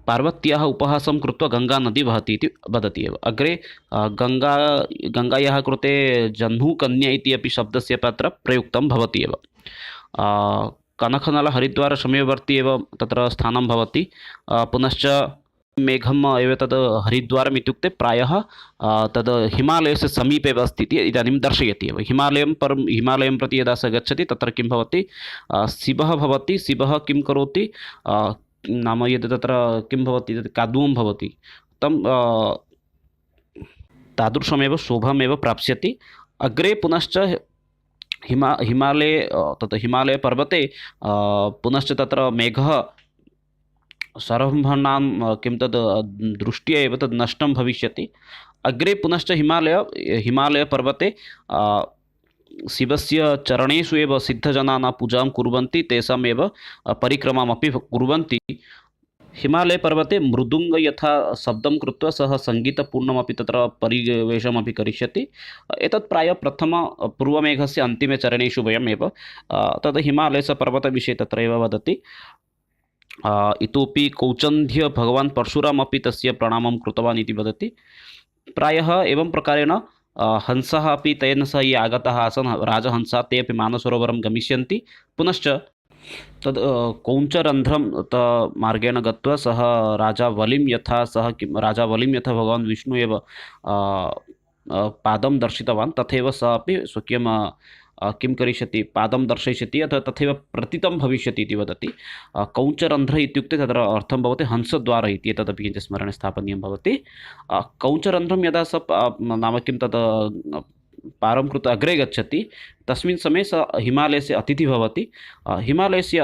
पार्वत्याः उपहासं कृत्वा गङ्गानदी वहति इति वदति एव। अग्रे गङ्गायाः कृते जह्नुकन्या इति अपि शब्दस्य अत्र प्रयुक्तं भवति एव। कनकनल हरिद्वार समीपवर्ती एव तत्र स्थानं भवति। पुनश्च मेघम् एव तद् हरिद्वारम् इत्युक्ते प्रायः तद् हिमालयस्य समीपे एव अस्ति इति इदानीं दर्शयति एव। हिमालयं प्रति यदा सः गच्छति, तत्र किं भवति, शिवः भवति। शिवः किं करोति नाम, यद् तत्र किं भवति, तत् कादुवं भवति, तं तादृशमेव शोभमेव प्राप्स्यति। अग्रे पुनश्च हिमालयपर्वते पुनश्च तत्र मेघः सर्वम्भानां किं तद् दृष्ट्या एव तद् नष्टं भविष्यति। अग्रे पुनश्च हिमालयपर्वते शिवस्य चरणेषु एव सिद्धजनानां पूजां कुर्वन्ति, तेषामेव परिक्रमामपि कुर्वन्ति। हिमालयपर्वते मृदुङ्ग यथा शब्दं कृत्वा सः सङ्गीतपूर्णमपि तत्र परिवेशमपि करिष्यति। एतत् प्रायः पूर्वमेघस्य अन्तिमे चरणेषु वयमेव। तद् हिमालयस्य पर्वतविषये तत्र एव वदति। इतोपि कौचन्ध्य भगवान् परशुरामपि तस्य प्रणामं कृतवान् इति वदति। प्रायः एवं प्रकारेण हंसः अपि तेन सह ये आगताः आसन्, राजहंसाः, ते अपि मानसरोवरं गमिष्यन्ति। पुनश्च तद् कौञ्चरन्ध्रं मार्गेण गत्वा सः राजा बलिं यथा भगवान् विष्णु एव पादं दर्शितवान्, तथैव सः अपि स्वकीयं किं करिष्यति, पादं दर्शयिष्यति अथवा तथैव प्रतितं भविष्यति इति वदति। कौञ्चरन्ध्र इत्युक्ते तत्र अर्थं भवति हंसद्वारः इति, एतदपि किञ्चित् स्मरणे स्थापनीयं भवति। कौञ्चरन्ध्रं यदा नाम किं तत् पारं कृत्वा अग्रे गच्छति, तस्मिन् समये सः हिमालयस्य अतिथिः भवति। हिमालयस्य